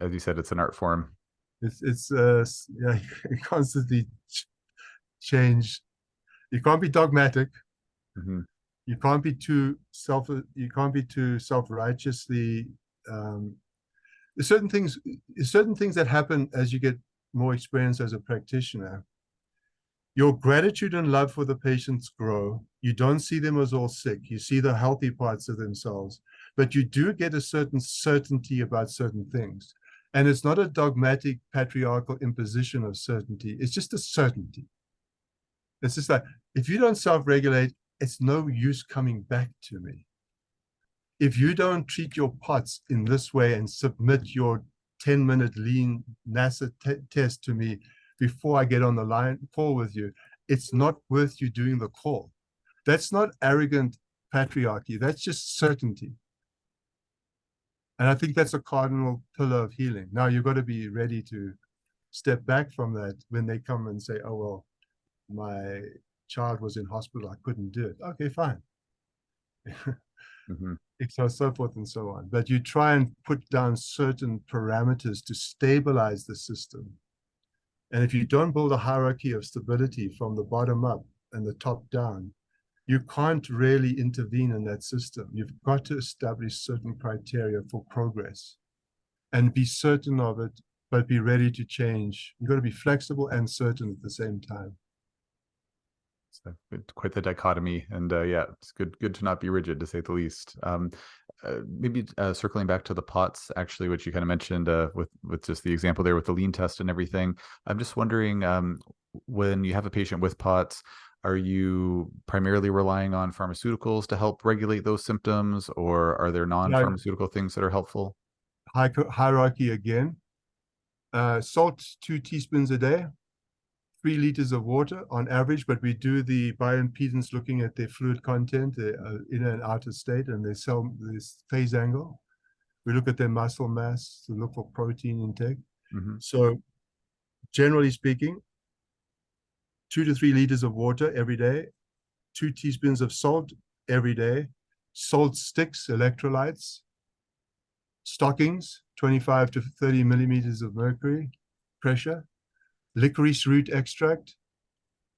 [SPEAKER 1] As you said, it's an art form.
[SPEAKER 2] It's yeah, constantly change. You can't be dogmatic.
[SPEAKER 1] Mhm.
[SPEAKER 2] You can't be too self-righteously. Um, there's certain things that happen as you get more experience as a practitioner. Your gratitude and love for the patients grow. You don't see them as all sick. You see the healthy parts of themselves, but you do get a certain certainty about certain things. And it's not a dogmatic patriarchal imposition of certainty. It's just a certainty. It's just like, if you don't self-regulate, it's no use coming back to me. If you don't treat your POTS in this way and submit your 10-minute lean NASA test to me before I get on the line call with you, it's not worth you doing the call. That's not arrogant patriarchy. That's just certainty. And I think that's a cardinal pillar of healing. Now you've got to be ready to step back from that when they come and say, oh, well, my child was in hospital, I couldn't do it. Okay, fine.
[SPEAKER 1] Mhm.
[SPEAKER 2] So forth and so on. But you try and put down certain parameters to stabilize the system. And if you don't build a hierarchy of stability from the bottom up and the top down, you can't really intervene in that system. You've got to establish certain criteria for progress and be certain of it, but be ready to change. You've got to be flexible and certain at the same time.
[SPEAKER 1] So quite the dichotomy, and yeah, it's good to not be rigid, to say the least. Maybe circling back to the POTS, actually, which you kind of mentioned with just the example there with the lean test and everything. I'm just wondering, when you have a patient with POTS, are you primarily relying on pharmaceuticals to help regulate those symptoms, or are there
[SPEAKER 2] Yeah,
[SPEAKER 1] non-pharmaceutical things that are helpful?
[SPEAKER 2] hierarchy again. Salt, 2 teaspoons a day, 3 liters of water on average, but we do the bioimpedance looking at their fluid content, their inner and outer state, and their cell, this phase angle. We look at their muscle mass to look for protein intake.
[SPEAKER 1] Mm-hmm.
[SPEAKER 2] So generally speaking, 2 to 3 liters of water every day, 2 teaspoons of salt every day, salt sticks, electrolytes, stockings, 25 to 30 millimeters of mercury pressure, licorice root extract,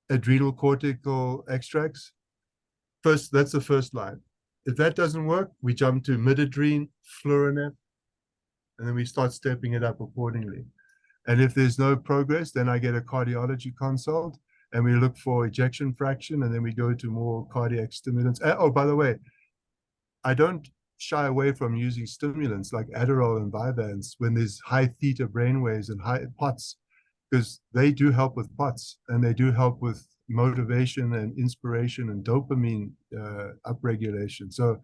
[SPEAKER 2] adrenal cortical extracts. First, that's the first line. If that doesn't work, we jump to midodrine, fluorinep, and then we start stepping it up accordingly. And if there's no progress, then I get a cardiology consult and we look for ejection fraction, and then we go to more cardiac stimulants. Oh, by the way, I don't shy away from using stimulants like Adderall and Vyvanse when there's high theta brainwaves and high POTS, because they do help with POTS and they do help with motivation and inspiration and dopamine upregulation. So,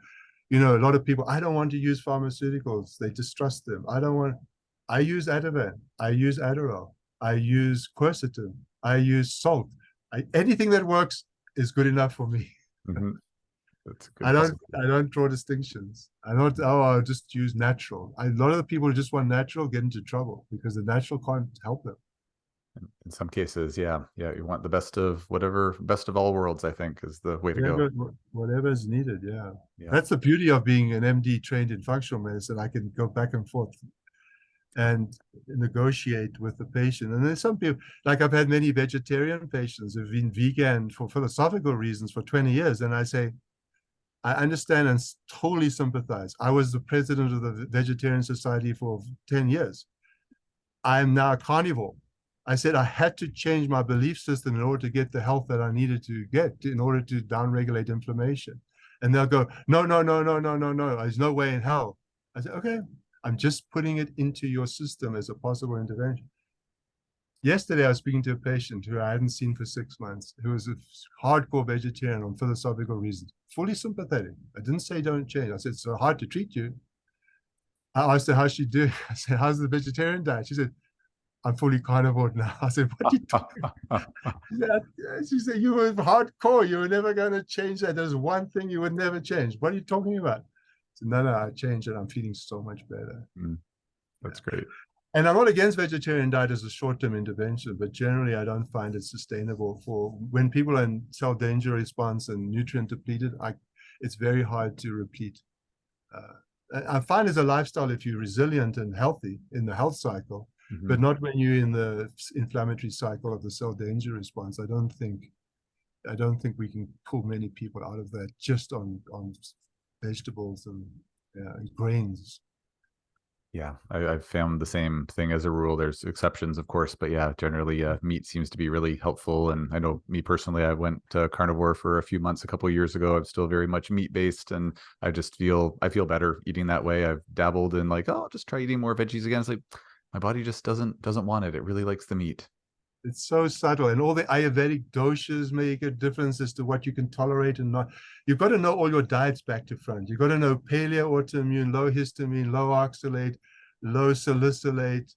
[SPEAKER 2] a lot of people, I don't want to use pharmaceuticals. They distrust them. I use Ativan. I use Adderall. I use quercetin. I use salt. Anything that works is good enough for me.
[SPEAKER 1] Mm-hmm. That's a
[SPEAKER 2] I
[SPEAKER 1] good
[SPEAKER 2] don't
[SPEAKER 1] philosophy.
[SPEAKER 2] I don't draw distinctions. I don't, I'll just use natural. A lot of the people who just want natural get into trouble because the natural can't help them.
[SPEAKER 1] In some cases, yeah, you want the best of all worlds, I think, is the way to go.
[SPEAKER 2] Whatever is needed, yeah.
[SPEAKER 1] Yeah.
[SPEAKER 2] That's the beauty of being an MD trained in functional medicine. I can go back and forth and negotiate with the patient. And there's some people, like I've had many vegetarian patients who've been vegan for philosophical reasons for 20 years. And I say, I understand and totally sympathize. I was the president of the Vegetarian Society for 10 years. I'm now a carnivore. I said I had to change my belief system in order to get the health that I needed to get in order to downregulate inflammation. And they'll go, no, no, no, no, no, no, no. There's no way in hell. I said, okay, I'm just putting it into your system as a possible intervention. Yesterday, I was speaking to a patient who I hadn't seen for 6 months, who was a hardcore vegetarian on philosophical reasons, fully sympathetic. I didn't say don't change. I said, it's so hard to treat you. I asked her how she doing. I said, how's the vegetarian diet? She said, I'm fully carnivore now. I said, what are you talking about? She said, you were hardcore. You were never going to change that. There's one thing you would never change. What are you talking about? I said, no, I changed it. I'm feeling so much better.
[SPEAKER 1] That's great.
[SPEAKER 2] And I'm not against vegetarian diet as a short-term intervention, but generally I don't find it sustainable for when people are in cell danger response and nutrient depleted. It's very hard to repeat. I find as a lifestyle if you're resilient and healthy in the health cycle, but not when you're in the inflammatory cycle of the cell danger response. I don't think we can pull many people out of that just on vegetables and grains.
[SPEAKER 1] Yeah, I've found the same thing as a rule. There's exceptions, of course, but yeah, generally meat seems to be really helpful. And I know me personally, I went carnivore for a few months a couple of years ago. I'm still very much meat based, and I feel better eating that way. I've dabbled in like, oh, I'll just try eating more veggies again. It's like my body just doesn't want it. It really likes the meat.
[SPEAKER 2] It's so subtle, and all the Ayurvedic doshas make a difference as to what you can tolerate and not. You've got to know all your diets back to front. You've got to know paleo, autoimmune, low histamine, low oxalate, low salicylate,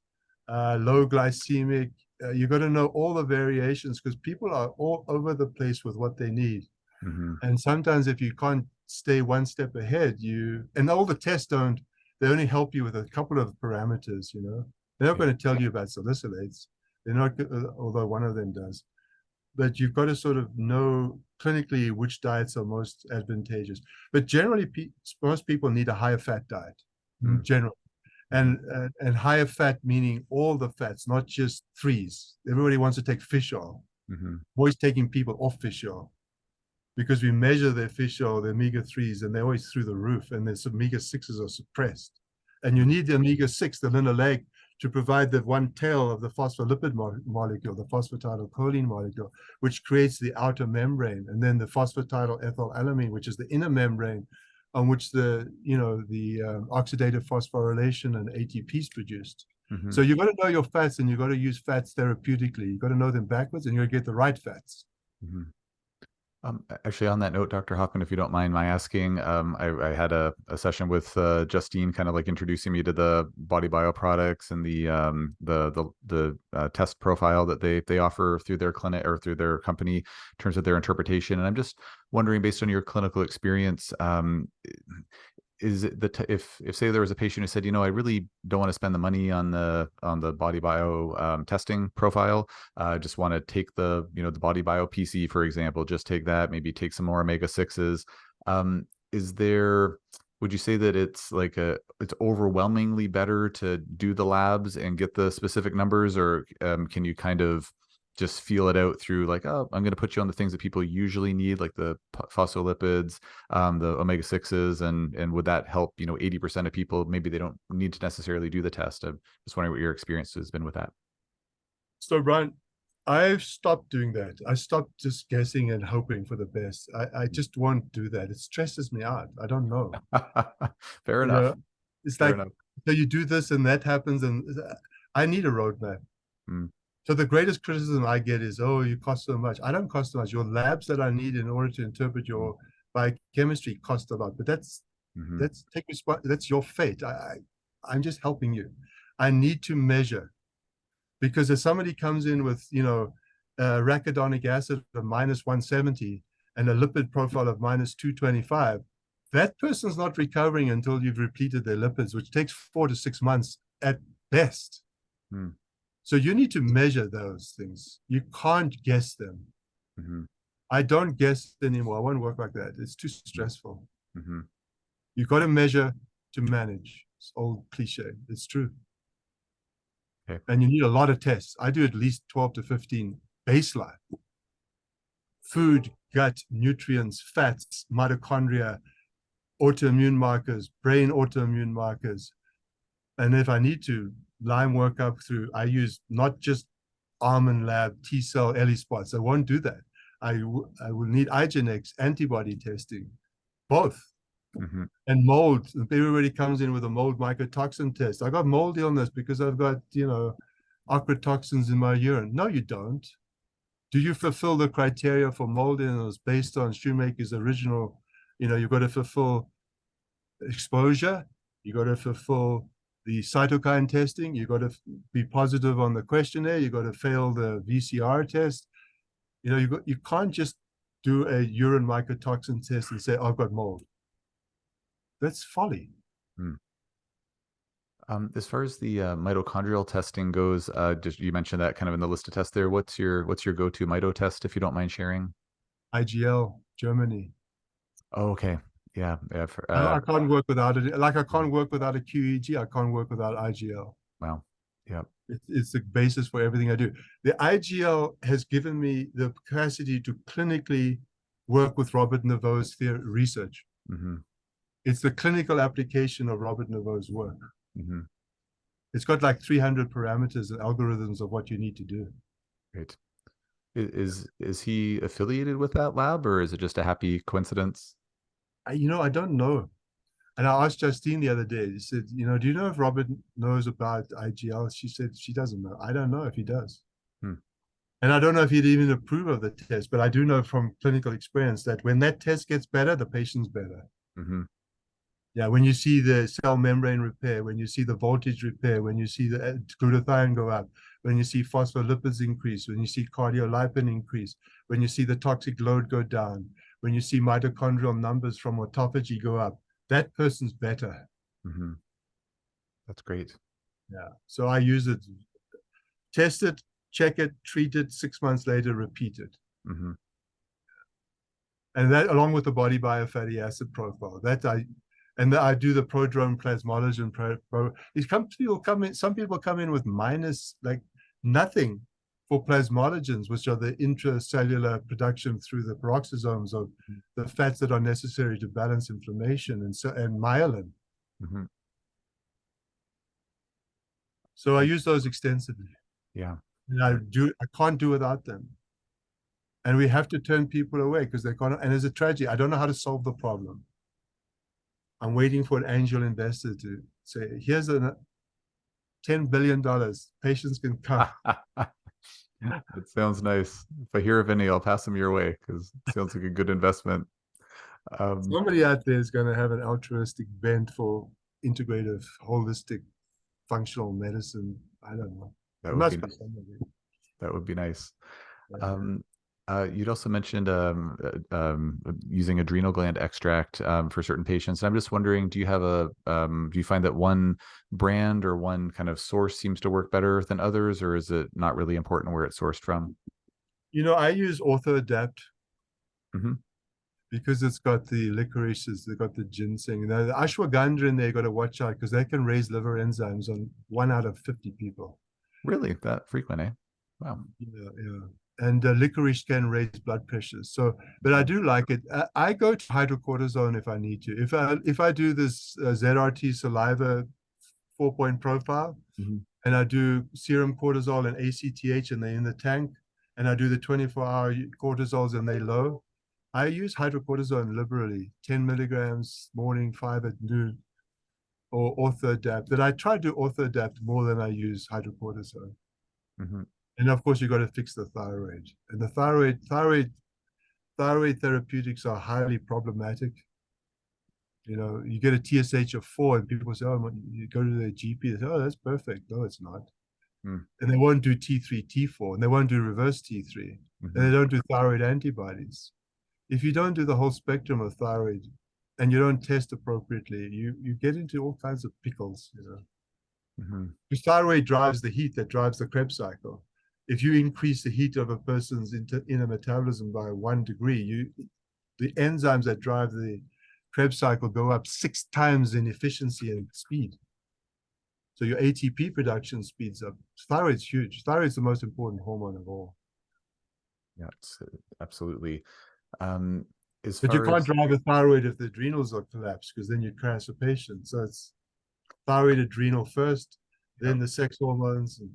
[SPEAKER 2] low glycemic. You've got to know all the variations because people are all over the place with what they need. And sometimes if you can't stay one step ahead, and all the tests they only help you with a couple of parameters, They're not going to tell you about salicylates. They're not, although one of them does. But you've got to sort of know clinically which diets are most advantageous. But generally, most people need a higher fat diet, generally. And higher fat meaning all the fats, not just threes. Everybody wants to take fish oil. Always taking people off fish oil. because we measure their fish oil, the omega-3s, and they're always through the roof, and their omega-6s are suppressed. And you need the omega-6, the linoleic, to provide the one tail of the phospholipid molecule, the phosphatidylcholine molecule, which creates the outer membrane, and then the phosphatidylethylalamine, which is the inner membrane on which the oxidative phosphorylation and ATP is produced.
[SPEAKER 1] Mm-hmm.
[SPEAKER 2] So you've got to know your fats, and you've got to use fats therapeutically. You've got to know them backwards, and you'll get the right fats.
[SPEAKER 1] Mm-hmm. Actually, on that note, Dr. Hoffman, if you don't mind my asking, I had a session with Justine, kind of like introducing me to the Body Bio products and the test profile that they offer through their clinic or through their company in terms of their interpretation. And I'm just wondering, based on your clinical experience, is it if say there was a patient who said, I really don't want to spend the money on the Body Bio testing profile, just want to take the the Body Bio PC, for example, just take that, maybe take some more omega-6s, is there, would you say that it's like it's overwhelmingly better to do the labs and get the specific numbers, or can you kind of just feel it out through like, oh, I'm going to put you on the things that people usually need, like the phospholipids, the omega-6s, and would that help 80% of people? Maybe they don't need to necessarily do the test. I'm just wondering what your experience has been with that.
[SPEAKER 2] So, Brian, I've stopped doing that. I stopped just guessing and hoping for the best. I just won't do that. It stresses me out. I don't know.
[SPEAKER 1] Fair enough.
[SPEAKER 2] It's
[SPEAKER 1] Fair
[SPEAKER 2] like,
[SPEAKER 1] enough.
[SPEAKER 2] so you do this and that happens, and I need a roadmap.
[SPEAKER 1] Mm.
[SPEAKER 2] So the greatest criticism I get is, oh, you cost so much. I don't cost so much. Your labs that I need in order to interpret your biochemistry cost a lot, but that's your fate. I'm just helping you. I need to measure, because if somebody comes in with arachidonic acid of minus 170 and a lipid profile of minus 225, that person's not recovering until you've repleted their lipids, which takes 4 to 6 months at best.
[SPEAKER 1] Mm.
[SPEAKER 2] So you need to measure those things. You can't guess them.
[SPEAKER 1] Mm-hmm.
[SPEAKER 2] I don't guess anymore. I won't work like that. It's too stressful.
[SPEAKER 1] Mm-hmm.
[SPEAKER 2] You've got to measure to manage. It's old cliche. It's true.
[SPEAKER 1] Okay.
[SPEAKER 2] And you need a lot of tests. I do at least 12 to 15 baseline. Food, gut, nutrients, fats, mitochondria, autoimmune markers, brain autoimmune markers. And if I need to, Lyme workup through, I use not just Almond Lab, T cell, ELISpots. I won't do that. I will need IGeneX antibody testing, both.
[SPEAKER 1] Mm-hmm.
[SPEAKER 2] And mold. Everybody comes in with a mold mycotoxin test. I got mold illness because I've got, ochratoxins in my urine. No, you don't. Do you fulfill the criteria for mold illness based on Shoemaker's original? You've got to fulfill exposure. You've got to fulfill the cytokine testing. You've got to be positive on the questionnaire. You've got to fail the VCR test. You can't just do a urine mycotoxin test and say, I've got mold. That's folly.
[SPEAKER 1] Mm. As far as the mitochondrial testing goes, just you mentioned that kind of in the list of tests there. What's your go-to mito test, if you don't mind sharing?
[SPEAKER 2] IGL, Germany.
[SPEAKER 1] Oh, okay. Yeah.
[SPEAKER 2] I can't work without it. Like I can't work without a QEG. I can't work without IGL.
[SPEAKER 1] Wow. Yeah.
[SPEAKER 2] It's the basis for everything I do. The IGL has given me the capacity to clinically work with Robert Naveau's research.
[SPEAKER 1] Mm-hmm.
[SPEAKER 2] It's the clinical application of Robert Naveau's work.
[SPEAKER 1] Mm-hmm.
[SPEAKER 2] It's got like 300 parameters and algorithms of what you need to do.
[SPEAKER 1] Great. Is he affiliated with that lab, or is it just a happy coincidence?
[SPEAKER 2] I don't know. And I asked Justine the other day, she said, do you know if Robert knows about IGL? She said she doesn't know. I don't know if he does.
[SPEAKER 1] Hmm.
[SPEAKER 2] And I don't know if he'd even approve of the test, but I do know from clinical experience that when that test gets better, the patient's better.
[SPEAKER 1] Mm-hmm.
[SPEAKER 2] Yeah, when you see the cell membrane repair, when you see the voltage repair, when you see the glutathione go up, when you see phospholipids increase, when you see cardiolipin increase, when you see the toxic load go down, when you see mitochondrial numbers from autophagy go up, that person's better.
[SPEAKER 1] Mm-hmm. That's great.
[SPEAKER 2] Yeah. So I use it, test it, check it, treat it, 6 months later, repeat it.
[SPEAKER 1] Mm-hmm.
[SPEAKER 2] And that, along with the body biofatty acid profile, I do the prodrome plasmalogen. Some people come in with minus, like nothing. for plasmalogens, which are the intracellular production through the peroxisomes of the fats that are necessary to balance inflammation, and myelin.
[SPEAKER 1] Mhm.
[SPEAKER 2] So I use those extensively.
[SPEAKER 1] Yeah.
[SPEAKER 2] And I can't do without them. And we have to turn people away because they can't. And it's a tragedy. I don't know how to solve the problem. I'm waiting for an angel investor to say, here's a $10 billion. Patients can come.
[SPEAKER 1] That sounds nice. If I hear of any, I'll pass them your way because it sounds like a good investment. Um,
[SPEAKER 2] Somebody out there is going to have an altruistic bent for integrative, holistic, functional medicine. I don't know.
[SPEAKER 1] that
[SPEAKER 2] There
[SPEAKER 1] would be
[SPEAKER 2] must be
[SPEAKER 1] nice.
[SPEAKER 2] somebody.
[SPEAKER 1] That would be nice.
[SPEAKER 2] Yeah.
[SPEAKER 1] Um, you'd also mentioned using adrenal gland extract for certain patients. I'm just wondering, do you have do you find that one brand or one kind of source seems to work better than others, or is it not really important where it's sourced from?
[SPEAKER 2] I use OrthoAdapt
[SPEAKER 1] Hmm.
[SPEAKER 2] because it's got the licorices, they've got the ginseng. Now, the ashwagandha in there, you got to watch out because they can raise liver enzymes on 1 out of 50 people.
[SPEAKER 1] Really, that frequent, eh? Wow.
[SPEAKER 2] Yeah, yeah. And licorice can raise blood pressure. So, but I do like it. I go to hydrocortisone if I need to. If I do this ZRT saliva 4-point profile,
[SPEAKER 1] Hmm.
[SPEAKER 2] and I do serum cortisol and ACTH, and they're in the tank, and I do the 24-hour cortisols and they low, I use hydrocortisone liberally, 10 milligrams morning, 5 at noon, or OrthoAdapt. But I try to do OrthoAdapt more than I use hydrocortisone.
[SPEAKER 1] Hmm.
[SPEAKER 2] And of course, you got to fix the thyroid. And the thyroid therapeutics are highly problematic. You get a TSH of 4, and people say, "Oh, you go to their GP." They say, "Oh, that's perfect." No, it's not.
[SPEAKER 1] Hmm.
[SPEAKER 2] And they won't do T3, T4, and they won't do reverse T3, and
[SPEAKER 1] Hmm.
[SPEAKER 2] they don't do thyroid antibodies. If you don't do the whole spectrum of thyroid, and you don't test appropriately, you get into all kinds of pickles.
[SPEAKER 1] Hmm.
[SPEAKER 2] Because thyroid drives the heat that drives the Krebs cycle. If you increase the heat of a person's inner metabolism by 1 degree, the enzymes that drive the Krebs cycle go up 6 times in efficiency and speed. So your ATP production speeds up. Thyroid's huge. Thyroid's the most important hormone of all.
[SPEAKER 1] Yeah, absolutely. Um, as
[SPEAKER 2] But you
[SPEAKER 1] far
[SPEAKER 2] can't
[SPEAKER 1] as
[SPEAKER 2] drive a thyroid if the adrenals are collapsed because then you crash a patient. So it's thyroid, adrenal first,
[SPEAKER 1] yeah,
[SPEAKER 2] then the sex hormones, and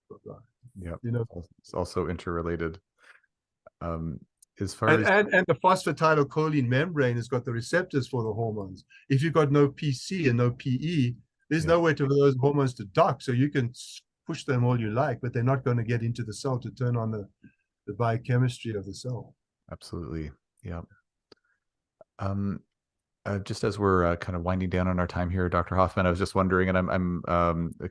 [SPEAKER 2] blah, blah.
[SPEAKER 1] yeah,
[SPEAKER 2] You know,
[SPEAKER 1] it's also interrelated. Um, as far
[SPEAKER 2] and
[SPEAKER 1] as
[SPEAKER 2] and and the phosphatidylcholine membrane has got the receptors for the hormones. If you've got no PC and no PE, there's
[SPEAKER 1] yeah,
[SPEAKER 2] nowhere for those hormones to dock. So you can push them all you like, but they're not going to get into the cell to turn on the biochemistry of the cell.
[SPEAKER 1] absolutely, yeah. Um, just as we're kind of winding down on our time here, Dr. Hoffman, I was just wondering, and I'm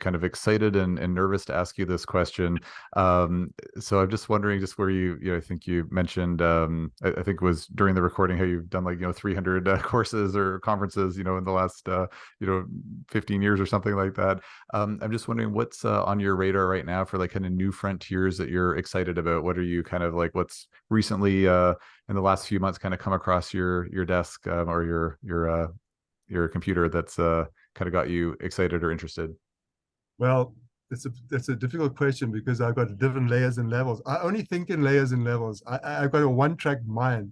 [SPEAKER 1] kind of excited and nervous to ask you this question. So I'm just wondering, just where I think you mentioned, I think it was during the recording how you've done like 300 courses or conferences, in the last 15 years or something like that. I'm just wondering what's on your radar right now for like kind of new frontiers that you're excited about. What are you kind of like? What's recently in the last few months kind of come across your desk or your computer that's kind of got you excited or interested?
[SPEAKER 2] Well, that's a difficult question because I've got different layers and levels. I only think in layers and levels. I've got a one-track mind.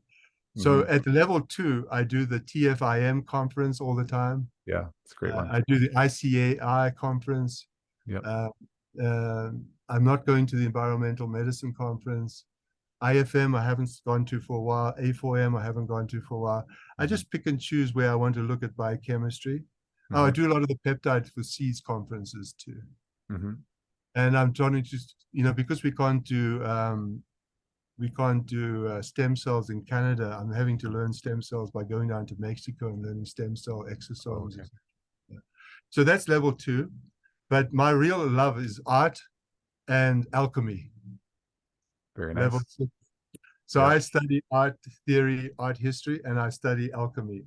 [SPEAKER 1] Hmm.
[SPEAKER 2] So at level 2, I do the TFIM conference all the time.
[SPEAKER 1] Yeah, it's a great one.
[SPEAKER 2] I do the ICAI conference.
[SPEAKER 1] Yep.
[SPEAKER 2] Uh, I'm not going to the environmental medicine conference. IFM, I haven't gone to for a while. A4M, I haven't gone to for a while. I
[SPEAKER 1] Hmm.
[SPEAKER 2] just pick and choose where I want to look at biochemistry. Oh, I
[SPEAKER 1] Hmm.
[SPEAKER 2] do a lot of the peptide for seeds conferences too.
[SPEAKER 1] Hmm.
[SPEAKER 2] And I'm trying to just, because we can't do stem cells in Canada. I'm having to learn stem cells by going down to Mexico and learning stem cell
[SPEAKER 1] Oh,
[SPEAKER 2] exosomes.
[SPEAKER 1] okay.
[SPEAKER 2] Yeah. So that's level 2. But my real love is art and alchemy,
[SPEAKER 1] Very
[SPEAKER 2] level
[SPEAKER 1] nice.
[SPEAKER 2] 6. So
[SPEAKER 1] Yep.
[SPEAKER 2] I study art theory, art history, and I study alchemy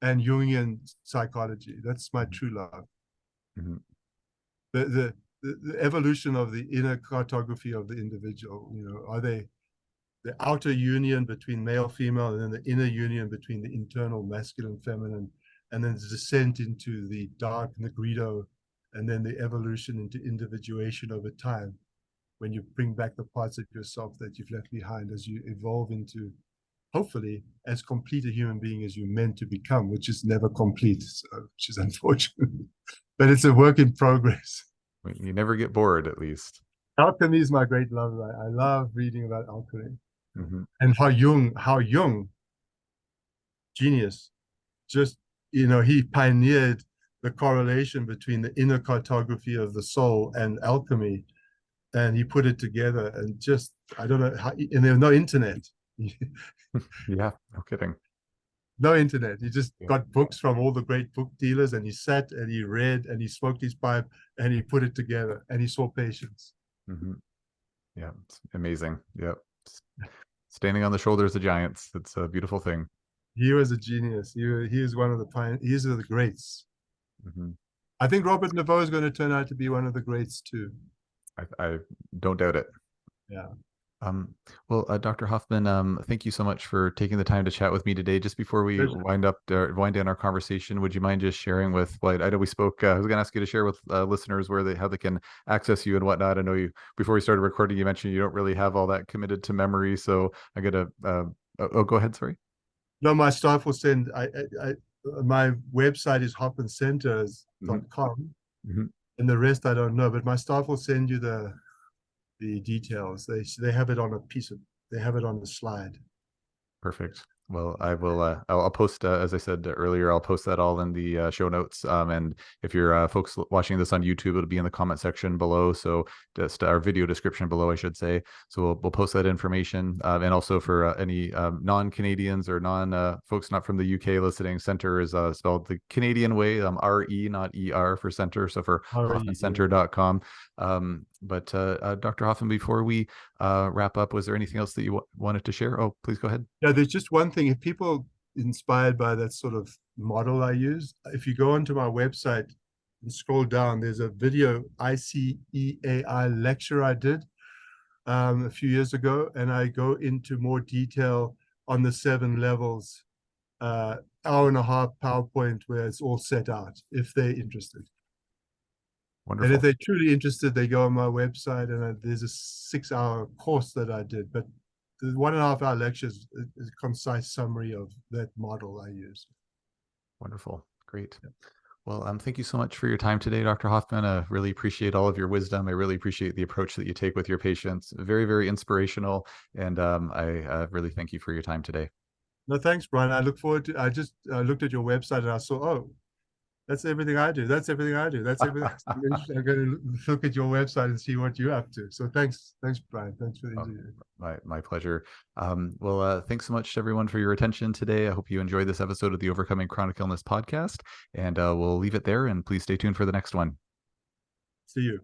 [SPEAKER 2] and Jungian psychology. That's my true love.
[SPEAKER 1] Hmm.
[SPEAKER 2] The, the, the evolution of the inner cartography of the individual. Are they the outer union between male, female, and then the inner union between the internal masculine, feminine, and then the descent into the dark Negrito, and then the evolution into individuation over time. when you bring back the parts of yourself that you've left behind as you evolve into, hopefully, as complete a human being as you're meant to become, which is never complete, so, which is unfortunate. But it's a work in progress.
[SPEAKER 1] You never get bored, at least.
[SPEAKER 2] Alchemy is my great love. I love reading about alchemy.
[SPEAKER 1] Mm-hmm.
[SPEAKER 2] And how Jung, genius, just, he pioneered the correlation between the inner cartography of the soul and alchemy. And he put it together and just, I don't know how, and there was no internet.
[SPEAKER 1] Yeah, no kidding.
[SPEAKER 2] No internet. He just
[SPEAKER 1] Yeah.
[SPEAKER 2] got books from all the great book dealers and he sat and he read and he smoked his pipe and he put it together and he saw patients.
[SPEAKER 1] Mm-hmm. Yeah, it's amazing. Yep. Standing on the shoulders of giants. It's a beautiful thing.
[SPEAKER 2] He was a genius. He is one of the pioneers. He's one of the greats.
[SPEAKER 1] Mm-hmm.
[SPEAKER 2] I think Robert Naveau is going to turn out to be one of the greats too.
[SPEAKER 1] I don't doubt it.
[SPEAKER 2] Yeah.
[SPEAKER 1] Um, well, Dr. Hoffman, thank you so much for taking the time to chat with me today. Just before we
[SPEAKER 2] Pleasure.
[SPEAKER 1] wind down our conversation, would you mind just sharing with, well, I know we spoke, I was going to ask you to share with listeners how they can access you and whatnot. I know before we started recording, you mentioned you don't really have all that committed to memory. So I got to, go ahead. Sorry.
[SPEAKER 2] No, my staff will send, my website is
[SPEAKER 1] Mm-hmm.
[SPEAKER 2] hoppencenters.com
[SPEAKER 1] Mm-hmm.
[SPEAKER 2] and the rest I don't know, but my staff will send you the details. They have it on they have it on the slide.
[SPEAKER 1] Perfect. Well, I will. I'll post, as I said earlier, I'll post that all in the show notes. And if you're folks watching this on YouTube, it'll be in the comment section below. So just our video description below, I should say. So we'll post that information. And also for any non-Canadians or non folks not from the UK listening, Center is spelled the Canadian way, RE, not ER for Center. So for hoffmancenter.com. But Dr. Hoffman, before we wrap up, was there anything else that you wanted to share? Oh, please go ahead.
[SPEAKER 2] Yeah, there's just one thing. If people inspired by that sort of model I use, if you go onto my website and scroll down, there's a video ICEAI lecture I did a few years ago, and I go into more detail on the 7 levels, hour and a half PowerPoint where it's all set out if they're interested. And if
[SPEAKER 1] Wonderful.
[SPEAKER 2] they're truly interested, they go on my website and there's a 6-hour course that I did. But the 1.5-hour lecture is a concise summary of that model I use.
[SPEAKER 1] Wonderful. Great. Well, thank you so much for your time today, Dr. Hoffman. I really appreciate all of your wisdom. I really appreciate the approach that you take with your patients. Very, very inspirational. And I really thank you for your time today.
[SPEAKER 2] No, thanks, Brian. I look forward to, I just looked at your website and I saw, oh, that's everything I do. That's everything I do. That's everything. I'm going to look at your website and see what you're up to. So thanks, Brian. Thanks for the interview.
[SPEAKER 1] My pleasure. Thanks so much, everyone, for your attention today. I hope you enjoyed this episode of the Overcoming Chronic Illness podcast. And we'll leave it there. And please stay tuned for the next one.
[SPEAKER 2] See you.